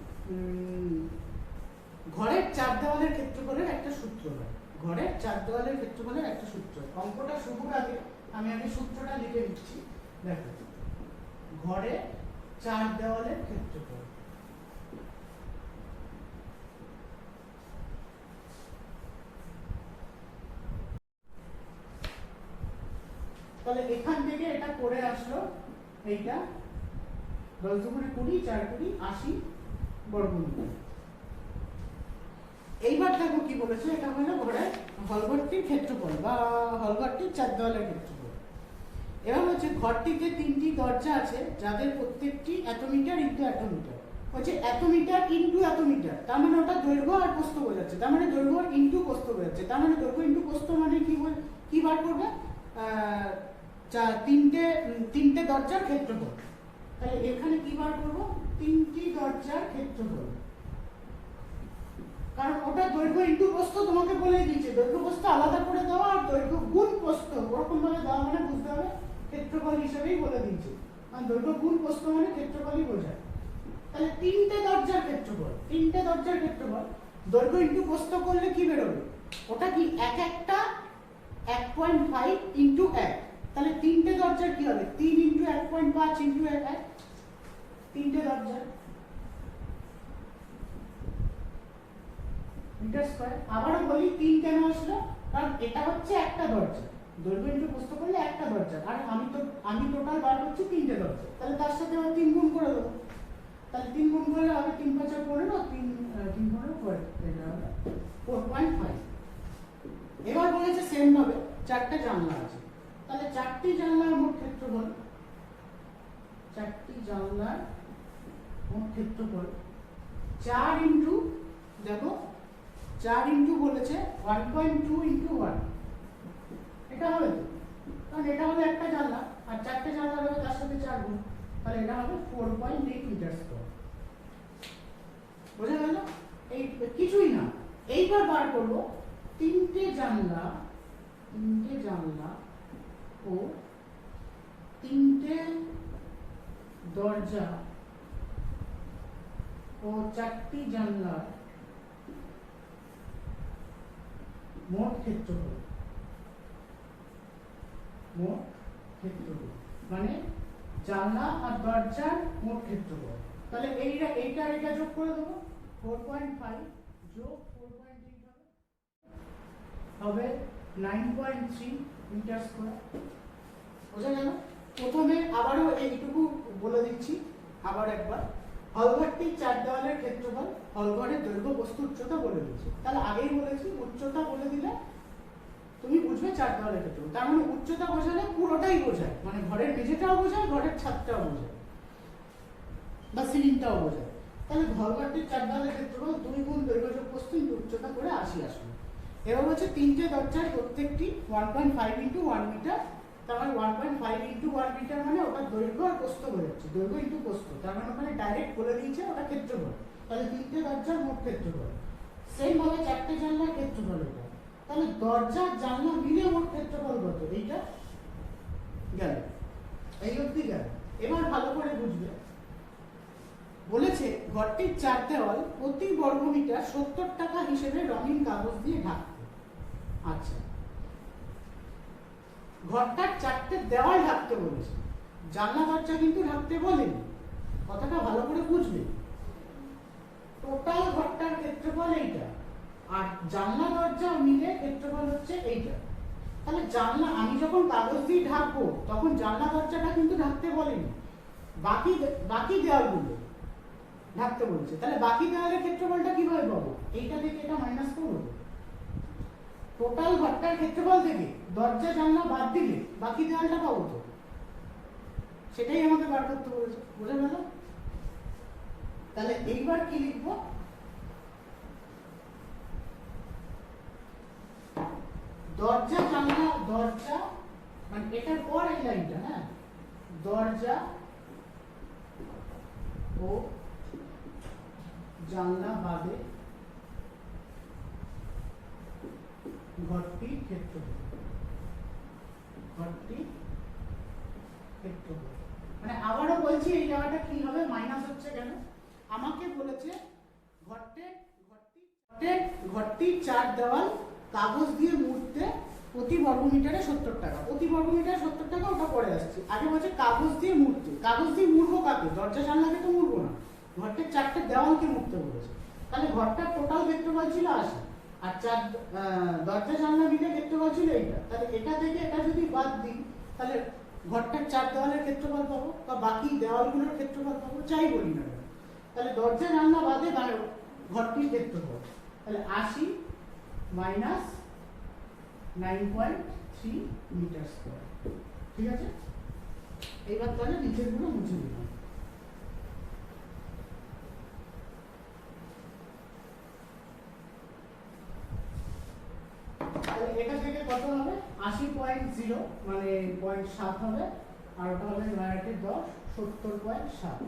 ঘরের 4 দেওয়ালের ক্ষেত্রফলের একটা সূত্র হয়, ঘরের 4 দেওয়ালের ক্ষেত্রফলের একটা সূত্র। অঙ্কটা শুরুর আগে আমি আগে সূত্রটা লিখে দিচ্ছি। দেখো, ঘরের 4 দেওয়ালের ক্ষেত্রফল, তাহলে এখান থেকে এটা করে আসলো, এইটা 10 দুগুণে 20, 4 20, 80 বর্গমিটার। এইবার দেখো কি বলেছে, এটা হলো ঘরের হলঘরটির ক্ষেত্রফল বা হলঘরটির 4 দেওয়ালের ক্ষেত্রফল। এবার হচ্ছে ঘরটিতে 3টি দরজা আছে যাদের প্রত্যেকটি এত মিটার ইনটু এত মিটার। হচ্ছে এত মিটার ইন্টু এত মিটার, তার মানে ওটা দৈর্ঘ্য আর প্রস্থ বোঝাচ্ছে, তার মানে দৈর্ঘ্য ইন্টু প্রস্থ বোঝাচ্ছে, তার মানে দৈর্ঘ্য ইন্টু প্রস্থ মানে কি বার করবে? তিনটে দরজার ক্ষেত্রফল। তাহলে এখানে কি বার করবো? তিনটি দরজার ক্ষেত্রফল, কারণ ওটা দৈর্ঘ্য ইন্টু প্রস্থ তোমাকে বলে দিয়েছে, দৈর্ঘ্য প্রস্থ আলাদা করে দেওয়া আর দৈর্ঘ্য গুণ প্রস্থ ওরকম ভাবে দেওয়া মানে বুঝতে হবে ক্ষেত্রফল হিসেবেই বলে দিয়েছে, কারণ দৈর্ঘ্য গুণ প্রস্থ মানে ক্ষেত্রফলই বোঝায়। তাহলে তিনটে দরজার ক্ষেত্রফল, দৈর্ঘ্য ইন্টু প্রস্থ করলে কি বেরোবে? ওটা কি এক একটা 1.5 ইন্টু 1, তাহলে তিনটে দরজার কি হবে? 3 ইন্টু 1.5 ইন্টু 1, তিনটে দরজার মিটার স্কয়ার। আবারও বলি 3 কেন আসলো? কারণ এটা হচ্ছে একটা দরজা, দৈর্ঘ্য ইন্টু প্রস্থ করলে একটা দরজা, আর আমি টোটাল বার করছি তিনটে দরজা, তাহলে তার সাথে আমি 3 গুণ করে দেবো। তাহলে 3 গুণ করলে হবে 3 5 15, 3 15 করে এটা হবে 4.5। এবার বলেছে সেম ভাবে চারটে জানলা আছে, তাহলে চারটি জানলার মোট ক্ষেত্রফল, 4 ইন্টু, দেখো 4 ইন্টু বলেছে 1.2 ইন্টু 1, এটা হবে তো, কারণ এটা হলো একটা জানলা আর চারটে জানলা হবে তার সাথে 4 গুণ, তাহলে এটা হবে 4.8 মিটার স্কয়ার। বোঝা গেল? এই কিছুই না, এইবার বার করব তিনটে জানলা ও তিনটে দরজা ও চারটি জানলার মোট ক্ষেত্রফল, মানে জানলা আর দরজার মোট ক্ষেত্রফল। তাহলে এইটা যোগ করে দেবো, 4.5 যোগ 4.8 হবে 9.3 মিটার স্কয়ার। বোঝা গেল? প্রথমে আবারও এইটুকু বলে দিচ্ছি আবার একবার, হলঘরটির 4 দেওয়ালের ক্ষেত্রফল, হলঘরের দৈর্ঘ্য প্রস্থ উচ্চতা বলে দিচ্ছি। তাহলে আগেই বলেছি উচ্চতা বলে দিলে তুমি বুঝবে 4 দেওয়ালের ক্ষেত্রফল, তার মানে উচ্চতা বোঝালে পুরোটাই বোঝায়, মানে ঘরের মেঝেটাও বোঝায়, ঘরের ছাদটাও বোঝায় বা সিলিংটাও বোঝায়। তাহলে হলঘরটির 4 দেওয়ালের ক্ষেত্রফল 2 গুণ দৈর্ঘ্য যোগ প্রস্থ ইন্টু উচ্চতা করে 80 আসবে। এবার হচ্ছে তিনটে দরজার প্রত্যেকটি 1.5 ইন্টু 1 মিটার, তার মানে 1.5 ইন্টু 1 মিটার মানে ওটা দৈর্ঘ্য আর প্রস্থ বোঝাচ্ছে, দৈর্ঘ্য ইন্টু প্রস্থ, তার মানে ওখানে ডাইরেক্ট বলে দিয়েছে ওটা ক্ষেত্রফল। তাহলে তিনটে দরজার মোট ক্ষেত্রফল, সেম ভাবে চারটে জানলার ক্ষেত্রফল এটা, তাহলে দরজা জানলা মিলে মোট ক্ষেত্রফল কত? এইটা গেল, এই অবধি গেল। এবার ভালো করে বুঝবে, বলেছে ঘরটির 4 দেওয়াল প্রতি বর্গ মিটার 70 টাকা হিসেবে রঙিন কাগজ দিয়ে ঢাকতে। আচ্ছা, ঘরটার 4টে দেওয়াল ঢাকতে বলেছে, জানলা দরজা কিন্তু ঢাকতে বলেনি, কথাটা ভালো করে বুঝবে। টোটাল ঘরটার ক্ষেত্রফল এইটা, আর জানলা দরজা মিলে ক্ষেত্রফল হচ্ছে এইটা। তাহলে জানলা আমি যখন কাগজ দিয়ে ঢাকবো তখন জানলা দরজাটা কিন্তু ঢাকতে বলেনি, বাকি দেওয়ালগুলো ঢাকতে বলেছে। তাহলে বাকি দেওয়ালের ক্ষেত্রফলটা কিভাবে পাবো? এইটা থেকে এটা মাইনাস করবো, টোটাল ঘরটার ক্ষেত্রফল থেকে দরজা জানলা বাদ দিলে বাকি দেওয়ালটা পাবো তো, সেটাই আমাকে বার করতে বলেছে। বোঝা গেল? তাহলে এইবার কি লিখবো? দরজা জানলা, দরজা মানে এটার পর এই লাইনটা, হ্যাঁ, দরজা ও জানলা বাদে ঘরটির ক্ষেত্রফল, মানে আবারও বলছি এই জায়গাটা কি হবে, মাইনাস হচ্ছে কেন? আমাকে বলেছে ঘরটির 4 দেওয়াল কাগজ দিয়ে মুড়তে প্রতি বর্গ মিটারে 70 টাকা, প্রতি বর্গ মিটারে 70 টাকা, ওটা পরে আসছে। আগে বলছে কাগজ দিয়ে মুড়তে, কাগজ দিয়ে মুড়বো কাকে? দরজা জানলাকে তো মুড়বো না, ঘরটার 4টে দেওয়ালকে মুড়তে বলেছে। তাহলে ঘরটার টোটাল ক্ষেত্রফল ছিল 80, আর দরজা জানলা মিলে ক্ষেত্রফল ছিল এইটা। তাহলে এটা থেকে এটা যদি বাদ দিই তাহলে ঘরটার 4 দেওয়ালের ক্ষেত্রফল পাবো বা বাকি দেওয়ালগুলোর ক্ষেত্রফল পাবো, যাই বলি না। তাহলে দরজা জানলা বাদে ঘরটির ক্ষেত্রফল, তাহলে 80 মাইনাস 9.3 মিটার স্কয়ার। ঠিক আছে? এইবার তাহলে নিচের গুলো মুছে দিলাম। কত হবে 80.0 মানে 0.7 হবে, আর ওটা হবে 9 10 70.7,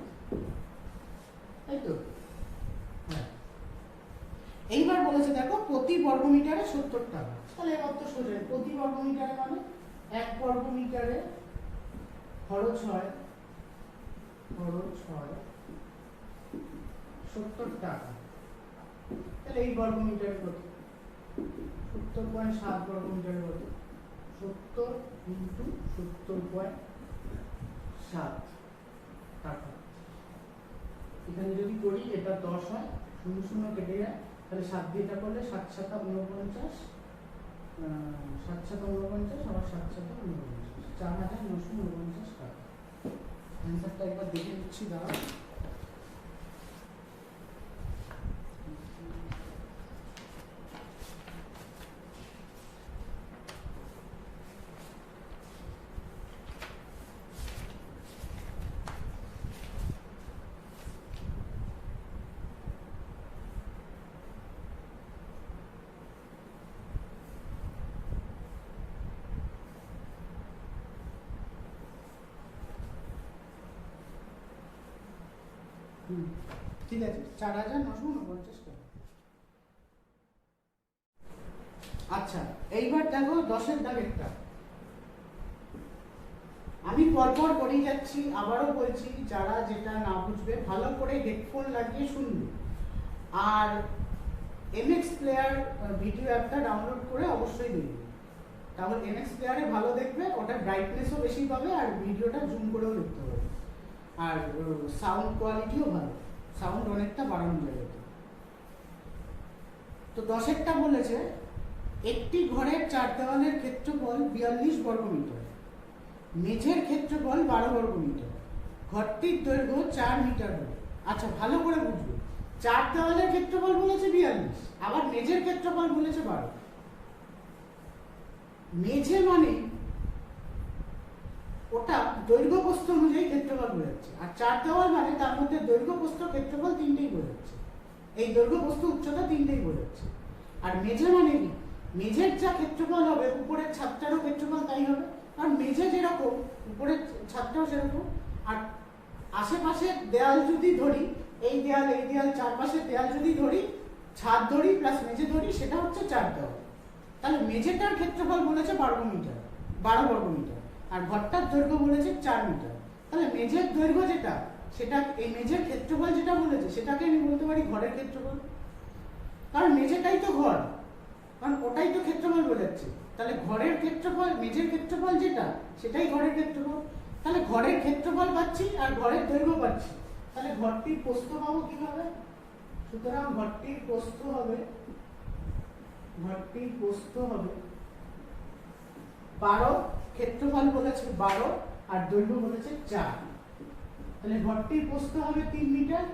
তাই তো? হ্যাঁ, এইবার বলেছে দেখো প্রতি বর্গমিটারে 70 টাকা। তাহলে এবার তো সোজা, প্রতি বর্গমিটারে মানে 1 বর্গমিটারে খরচ হয় 70 টাকা। তাহলে এই বর্গমিটারে কত? 70.7 বর্গমিটারে কত? 70 ইন্টু 70.7 টাকা। এখানে যদি করি এটা 10 হয়, 0 0 কেটে যায়, তাহলে 7 দিয়ে এটা করলে 7 7 49, 7 7 49 আবার 7 7 49, 4949 টাকা। অ্যান্সারটা একবার দেখে নিচ্ছি, দাঁড়াও। ঠিক আছে, 4949 টাকা। আচ্ছা, এইবার দেখো 10-এর দাগেরটা। আমি পরপর করে যাচ্ছি, আবারও বলছি, যারা যেটা না বুঝবে ভালো করে হেডফোন লাগিয়ে শুনবে, আর এমএক্স প্লেয়ার ভিডিও অ্যাপটা ডাউনলোড করে অবশ্যই দেখবে, তাহলে এমএক্স প্লেয়ারে ভালো দেখবে, ওটা ব্রাইটনেসও বেশি পাবে, আর ভিডিওটা জুম করেও দেখতে পাবে, আর সাউন্ড কোয়ালিটিও ভালো, সাউন্ড অনেকটা বাড়ানো যাবে। তো 10-এরটা বলেছে একটি ঘরের 4 দেওয়ালের ক্ষেত্রফল 42 বর্গমিটার, মেঝের ক্ষেত্রফল 12 বর্গমিটার, ঘরটির দৈর্ঘ্য 4 মিটার হবে। আচ্ছা, ভালো করে বুঝবে, 4 দেওয়ালের ক্ষেত্রফল বলেছে 42, আবার মেঝের ক্ষেত্রফল বলেছে 12। মেঝে মানে ওটা দৈর্ঘ্য প্রস্থ অনুযায়ী ক্ষেত্রফল বোঝাচ্ছে, আর 4 দেওয়াল মানে তার মধ্যে দৈর্ঘ্য প্রস্থ ক্ষেত্রফল তিনটেই বোঝাচ্ছে, এই দৈর্ঘ্য প্রস্থ উচ্চতা তিনটেই বোঝাচ্ছে। আর মেঝে মানে কি, মেঝের যা ক্ষেত্রফল হবে উপরের ছাদটারও ক্ষেত্রফল তাই হবে, কারণ মেঝে যেরকম উপরের ছাদটাও সেরকম। আর আশেপাশের দেয়াল যদি ধরি, এই দেয়াল চারপাশের দেয়াল যদি ধরি, ছাদ ধরি প্লাস মেঝে ধরি, সেটা হচ্ছে 4 দেওয়াল। তাহলে মেঝেটার ক্ষেত্রফল বলেছে 12 বর্গমিটার, আর ঘরটার দৈর্ঘ্য বলেছে 4 মিটার। তাহলে মেঝের দৈর্ঘ্য যেটা, সেটা এই মেঝের ক্ষেত্রফল যেটা বলেছে সেটাকে আমি বলতে পারি ঘরের ক্ষেত্রফল, কারণ মেঝেটাই তো ঘর, কারণ ওটাই তো ক্ষেত্রফল বোঝাচ্ছে। তাহলে ঘরের ক্ষেত্রফল, মেঝের ক্ষেত্রফল যেটা, সেটাই ঘরের ক্ষেত্রফল। তাহলে ঘরের ক্ষেত্রফল পাচ্ছি আর ঘরের দৈর্ঘ্য পাচ্ছি, তাহলে ঘরটির প্রস্থ পাবো কিভাবে? সুতরাং ঘরটির প্রস্থ হবে 12, ক্ষেত্রফল বলেছে 12 আর দৈর্ঘ্য বলেছে 4, তাহলে ঘরটির প্রস্থ হবে 3 মিটার।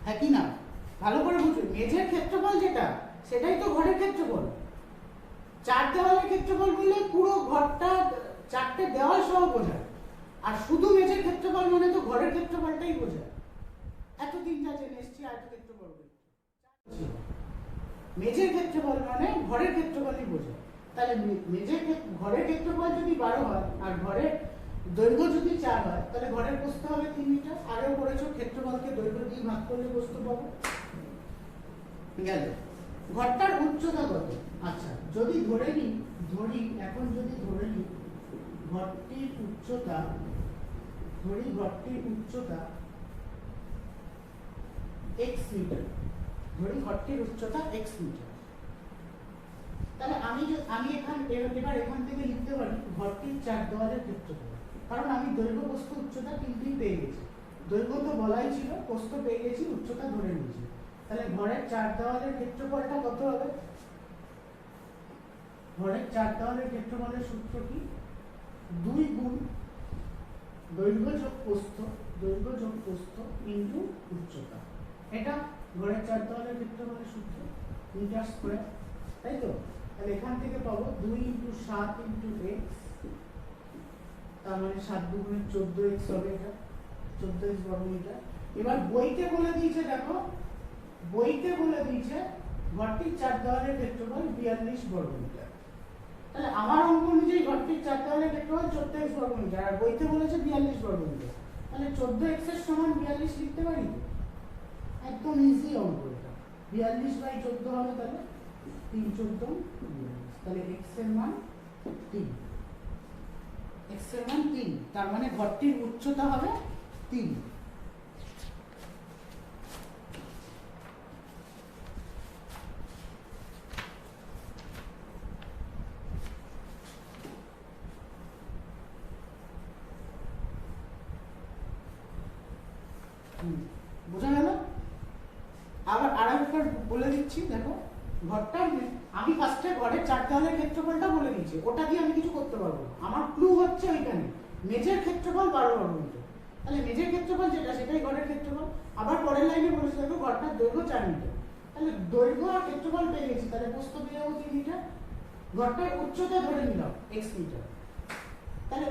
হ্যাঁ কি না? ভালো করে বুঝুন, মেঝের ক্ষেত্রফল যেটা সেটাই তো ঘরের ক্ষেত্রফল। 4 দেওয়ালের ক্ষেত্রফল বললে পুরো ঘরটা 4টে দেওয়াল সহ বোঝায়, আর শুধু মেঝের ক্ষেত্রফল মানে তো ঘরের ক্ষেত্রফলটাই বোঝায়। এতদিনটা জেনে এসছি আয়তক্ষেত্রফল। মেঝের ক্ষেত্রফল মানে ঘরের ক্ষেত্রফলই বোঝায়। তাহলে ঘরের ক্ষেত্রফল যদি 12 হয় আর ঘরের দৈর্ঘ্য যদি 4 হয়, তাহলে ঘরের প্রস্থ হবে 3 মিটার। আগেও বলেছো ক্ষেত্রফলকে দৈর্ঘ্য দিয়ে ভাগ করলে প্রস্থ পাবো। গেল। ঘরটার উচ্চতা কত? আচ্ছা, যদি এখন যদি ধরে নিই ঘরটির উচ্চতা, x মিটার, ঘরটির উচ্চতা x মিটার। তাহলে আমি এখান থেকে লিখতে পারি ঘরটির 4 দেওয়ালের ক্ষেত্রফল, কারণ আমি দৈর্ঘ্য, প্রস্থ, উচ্চতা তিনটেই পেয়ে গেছি। দৈর্ঘ্য তো বলাই ছিল, প্রস্থ পেয়ে গেছি, উচ্চতা ধরে নিয়েছি। তাহলে ঘরের 4 দেওয়ালের ক্ষেত্রফলটা কত হবে? ঘরের 4 দেওয়ালের ক্ষেত্রফলের সূত্র কি? 2 গুণ দৈর্ঘ্য যোগ প্রস্থ ইনটু উচ্চতা। এটা ঘরের 4 দেওয়ালের ক্ষেত্রফলের সূত্র, মিটার স্কয়ার, তাই তো? তাহলে এখান থেকে পাবো 2 × 7 × x, তার মানে 7 × 2 = 14x হবে, এটা 14x বর্গমিটার। এবার বইতে বলে দিয়েছে, দেখো বইতে বলে দিয়েছে ঘরটির 4 দেওয়ালের ক্ষেত্রফল 42 বর্গমিটার। তাহলে আমার অঙ্ক অনুযায়ী ঘরটির 4 দেওয়ালের ক্ষেত্রফল 14x বর্গমিটার, আর বইতে বলেছে 42 বর্গমিটার। তাহলে 14x এর সমান 42 লিখতে পারি, একদম ইজি অঙ্ক এটা। 42/14 হবে, তাহলে 3 14 42, তাহলে x এর মান 3, x এর মান 3, তার মানে ঘরটির উচ্চতা হবে 3। বোঝা গেল? আবার আরেকবার বলে দিচ্ছি, দেখো ঘরটা আমি ফার্স্টে ঘরের 4 দেওয়ালের ক্ষেত্রফলটা বলে দিয়েছি, ওটা দিয়ে আমি কিছু করতে পারবো না। আমার ক্লু হচ্ছে ওইখানে মেঝের ক্ষেত্রফল 12 বর্গমিটার, তাহলে মেঝের ক্ষেত্রফল যেটা সেটাই ঘরের ক্ষেত্রফল। আবার পরের লাইনে বলেছি দেখো ঘরটার দৈর্ঘ্য 4 মিটার, তাহলে দৈর্ঘ্য আর ক্ষেত্রফল পেয়ে গেছি, তাহলে প্রস্থ পেয়ে যাবো 3 মিটার। ঘরটার উচ্চতা ধরে নিলাম x মিটার, তাহলে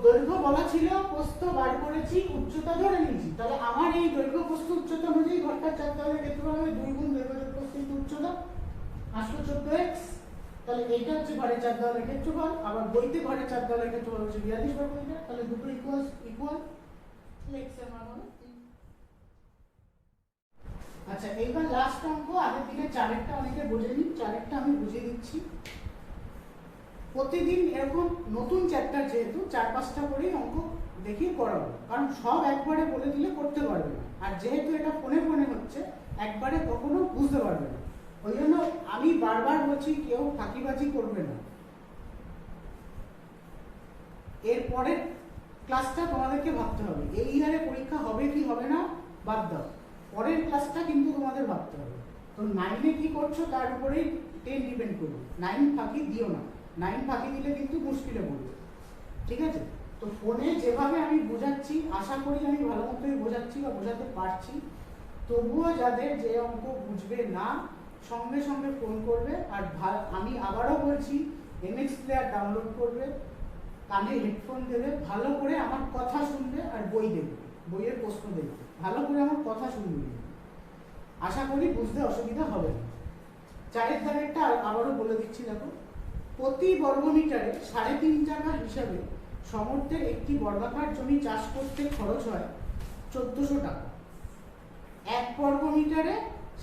দৈর্ঘ্য বলা ছিল, প্রস্থ বার করেছি, উচ্চতা ধরে নিয়েছি, তাহলে আমার এই দৈর্ঘ্য প্রস্থ উচ্চতা অনুযায়ী ঘরটার 4 দেওয়ালের ক্ষেত্রফল হবে 2 গুণ দৈর্ঘ্য যোগ প্রস্থ ইনটু উচ্চতা, 814x। তাহলে এইটা হচ্ছে ঘরের 4 দেওয়ালের ক্ষেত্রফল, আবার বইতে ঘরের 4 দেওয়ালের ক্ষেত্রফল হচ্ছে 42 বর্গমিটার, তাহলে দুটো ইকুয়াল, x এর মান হবে 3। আচ্ছা, এইবার লাস্ট অঙ্ক, আগের দিকে 4এরটা অনেকে বোঝেনি, 4এরটা আমি বুঝিয়ে দিচ্ছি। প্রতিদিন এরকম নতুন চ্যাপ্টার যেহেতু 4-5টা করেই অঙ্ক দেখিয়ে করাবো, কারণ সব একবারে বলে দিলে করতে পারবে না, আর যেহেতু এটা ফোনে ফোনে হচ্ছে একবারে কখনো বুঝতে পারবে না, ওই জন্য আমি বারবার বলছি কেউ ফাঁকিবাজি করবে না। এর পরের ক্লাসটা তোমাদেরকে ভাবতে হবে, এই ইয়ারে পরীক্ষা হবে কি হবে না বাদ দাও, পরের ক্লাসটা কিন্তু তোমাদের ভাবতে হবে। তো 9-এ কি করছো তার উপরেই 10 ডিপেন্ড করবে, 9 ফাঁকি দিও না, 9 ফাঁকি দিলে কিন্তু মুশকিলে পড়বে, ঠিক আছে? তো ফোনে যেভাবে আমি বোঝাচ্ছি আশা করি আমি ভালো মতোই বোঝাচ্ছি বা বোঝাতে পারছি, তবুও যাদের যে অঙ্ক বুঝবে না সঙ্গে সঙ্গে ফোন করবে। আর আমি আবারও বলছি, MX প্লেয়ার ডাউনলোড করবে, কানে হেডফোন দেবে, ভালো করে আমার কথা শুনবে, আর বই দেখবে, বইয়ের প্রশ্ন দেখবে, ভালো করে আমার কথা শুনবে, আশা করি বুঝতে অসুবিধা হবে না। 4-এর দাগেরটা আবারও বলে দিচ্ছি, দেখো প্রতি বর্গমিটারে 3.5 টাকা হিসাবে সমর্থের একটি বর্গাকার জমি চাষ করতে খরচ হয় 1400 টাকা। 1 বর্গমিটারে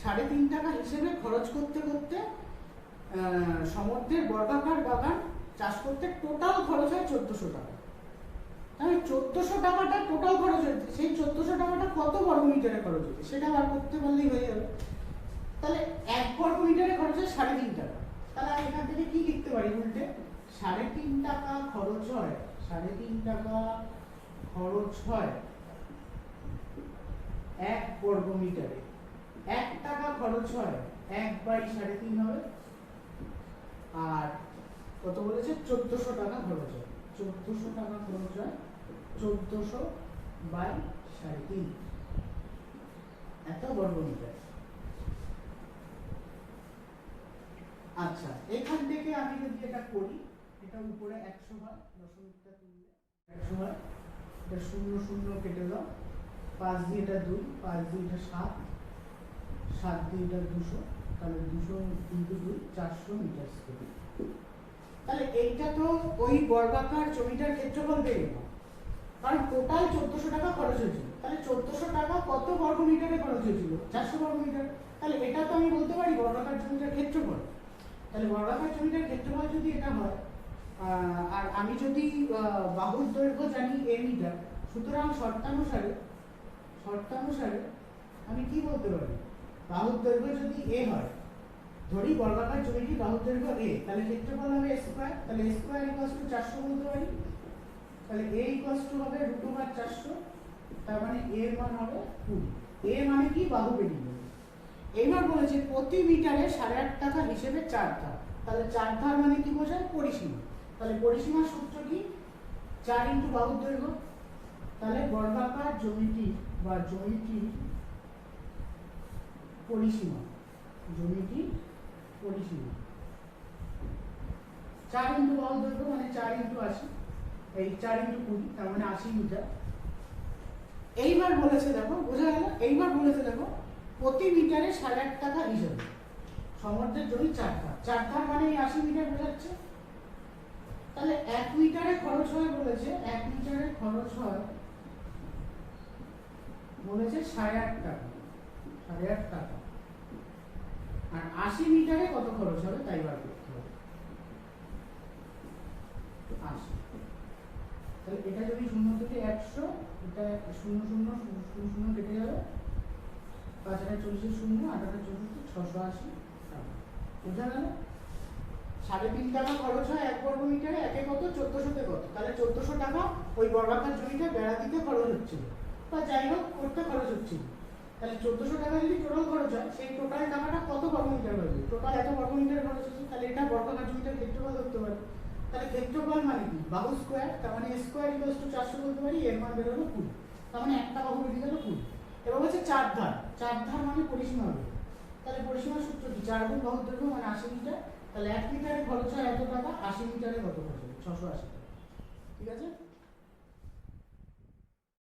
3.5 টাকা হিসেবে খরচ করতে করতে সমর্থের বর্গাকার বাগান চাষ করতে টোটাল খরচ হয় 1400 টাকা। তাহলে 1400 টাকাটা টোটাল খরচ হচ্ছে, সেই 1400 টাকাটা কত বর্গমিটারে খরচ হচ্ছে সেটা বার করতে পারলেই হয়ে যাবে। তাহলে 1 বর্গমিটারে খরচ হয় 3.5 টাকা, তাহলে আমি এখান থেকে কি লিখতে পারি উল্টে, 3.5 টাকা খরচ হয়, 3.5 টাকা খরচ হয় 1 বর্গমিটারে, 1 টাকা খরচ হয় 1/3.5 হবে, আর কত বলেছে 1400 টাকা খরচ হয়, 1400 টাকা খরচ হয় 1400/3.5 এত বর্গমিটার। আচ্ছা, এখান থেকে আমি যদি এটা করি, এটা উপরে 100 হয়, দশমিকটা তুললে 100 হয়, এটা 0 0 কেটে দাও, 5 দিয়ে এটা 2, 5 দিয়ে এটা 7, 7 দিয়ে এটা 200, তাহলে 200 × 2 400 মিটার স্কয়ার। তাহলে এইটা তো ওই বর্গাকার জমিটার ক্ষেত্রফল পেয়ে গেল, কারণ টোটাল 1400 টাকা খরচ হয়েছিল, তাহলে 1400 টাকা কত বর্গমিটারে খরচ হয়েছিল, 400 বর্গমিটার। তাহলে এটা তো আমি বলতে পারি বর্গাকার জমিটার ক্ষেত্রফল। তাহলে বর্গাকার জমিটার ক্ষেত্রফল যদি এটা হয়, আর আমি যদি বাহুর দৈর্ঘ্য জানি a মিটার, সুতরাং শর্তানুসারে আমি কি বলতে পারি, বাহুর দৈর্ঘ্য যদি a হয়, ধরি বর্গাকার জমিটি বাহুর দৈর্ঘ্য a, তাহলে ক্ষেত্রফল হবে a স্কয়ার, তাহলে a স্কয়ার = 400 বলতে পারি, তাহলে a = হবে √400, তার মানে a এর মান হবে 20। a মানে কি, বাহু বেরিয়ে যাবে। এইবার বলেছে প্রতি মিটারে 8.5 টাকা হিসেবে 4 ধার, তাহলে 4 ধার মানে কি বোঝায়, পরিসীমা। তাহলে পরিসীমার সূত্র কি, 4 × বাহুর দৈর্ঘ্য, তাহলে বর্গাকার জমিটি বা জমিটির পরিসীমা, 4 × বাহুর দৈর্ঘ্য মানে 4 × 80, এই 4 × 20, তার মানে 80 মিটার। এইবার বলেছে দেখো, বোঝা গেল, এইবার বলেছে দেখো প্রতি মিটারে 8.5 টাকা হিসাবে সমুদ্রের জমি 4 ধার, 4 ধার মানে 80 মিটার বোঝাচ্ছে। তাহলে 1 মিটারে খরচ হয় বলেছে, 1 মিটারে খরচ হয় বলেছে 8.5 টাকা, 8.5 টাকা। আর 80 মিটারে কত খরচ হবে তাই বার করতে হবে। 80, তাহলে এটা যদি 0 থেকে 100, এটা 0 0 0 0 কেটে যাবে, 5,40 0 8,64 680 টাকা। বোঝা গেল? 3.5 টাকা খরচ হয় 1 বর্গ মিটারে, একে কত 1400 তে কত, তাহলে 1400 টাকা ওই বর্গাকার জমিটা বেড়া দিতে খরচ হচ্ছিল, বা যাই হোক করতে খরচ হচ্ছিল। তাহলে 1400 টাকা যদি টোটাল খরচ হয়, সেই টোটাল টাকাটা কত বর্গ মিটার হবে? টোটাল এত বর্গ মিটার খরচ হচ্ছে, তাহলে এটা বর্গাকার জমিটার ক্ষেত্রফল ধরতে পারি। তাহলে ক্ষেত্রফল মানে কি? বাহু স্কয়ার, তার মানে স্কয়ার ইকুয়ালস টু 400 বলতে পারি, এর মান বের হলো 20, তার মানে একটা বাহু বেরিয়ে গেল 20। এবার হচ্ছে 4 ধার, 4 ধার মানে পরিসীমা হবে, তাহলে পরিসীমার সূত্র কি? 4 গুণ বাহুর দৈর্ঘ্য মানে 80 মিটার, তাহলে 1 মিটারে খরচ হয় এত টাকা, 80 মিটারে কত খরচ হবে? 680 টাকা। ঠিক আছে?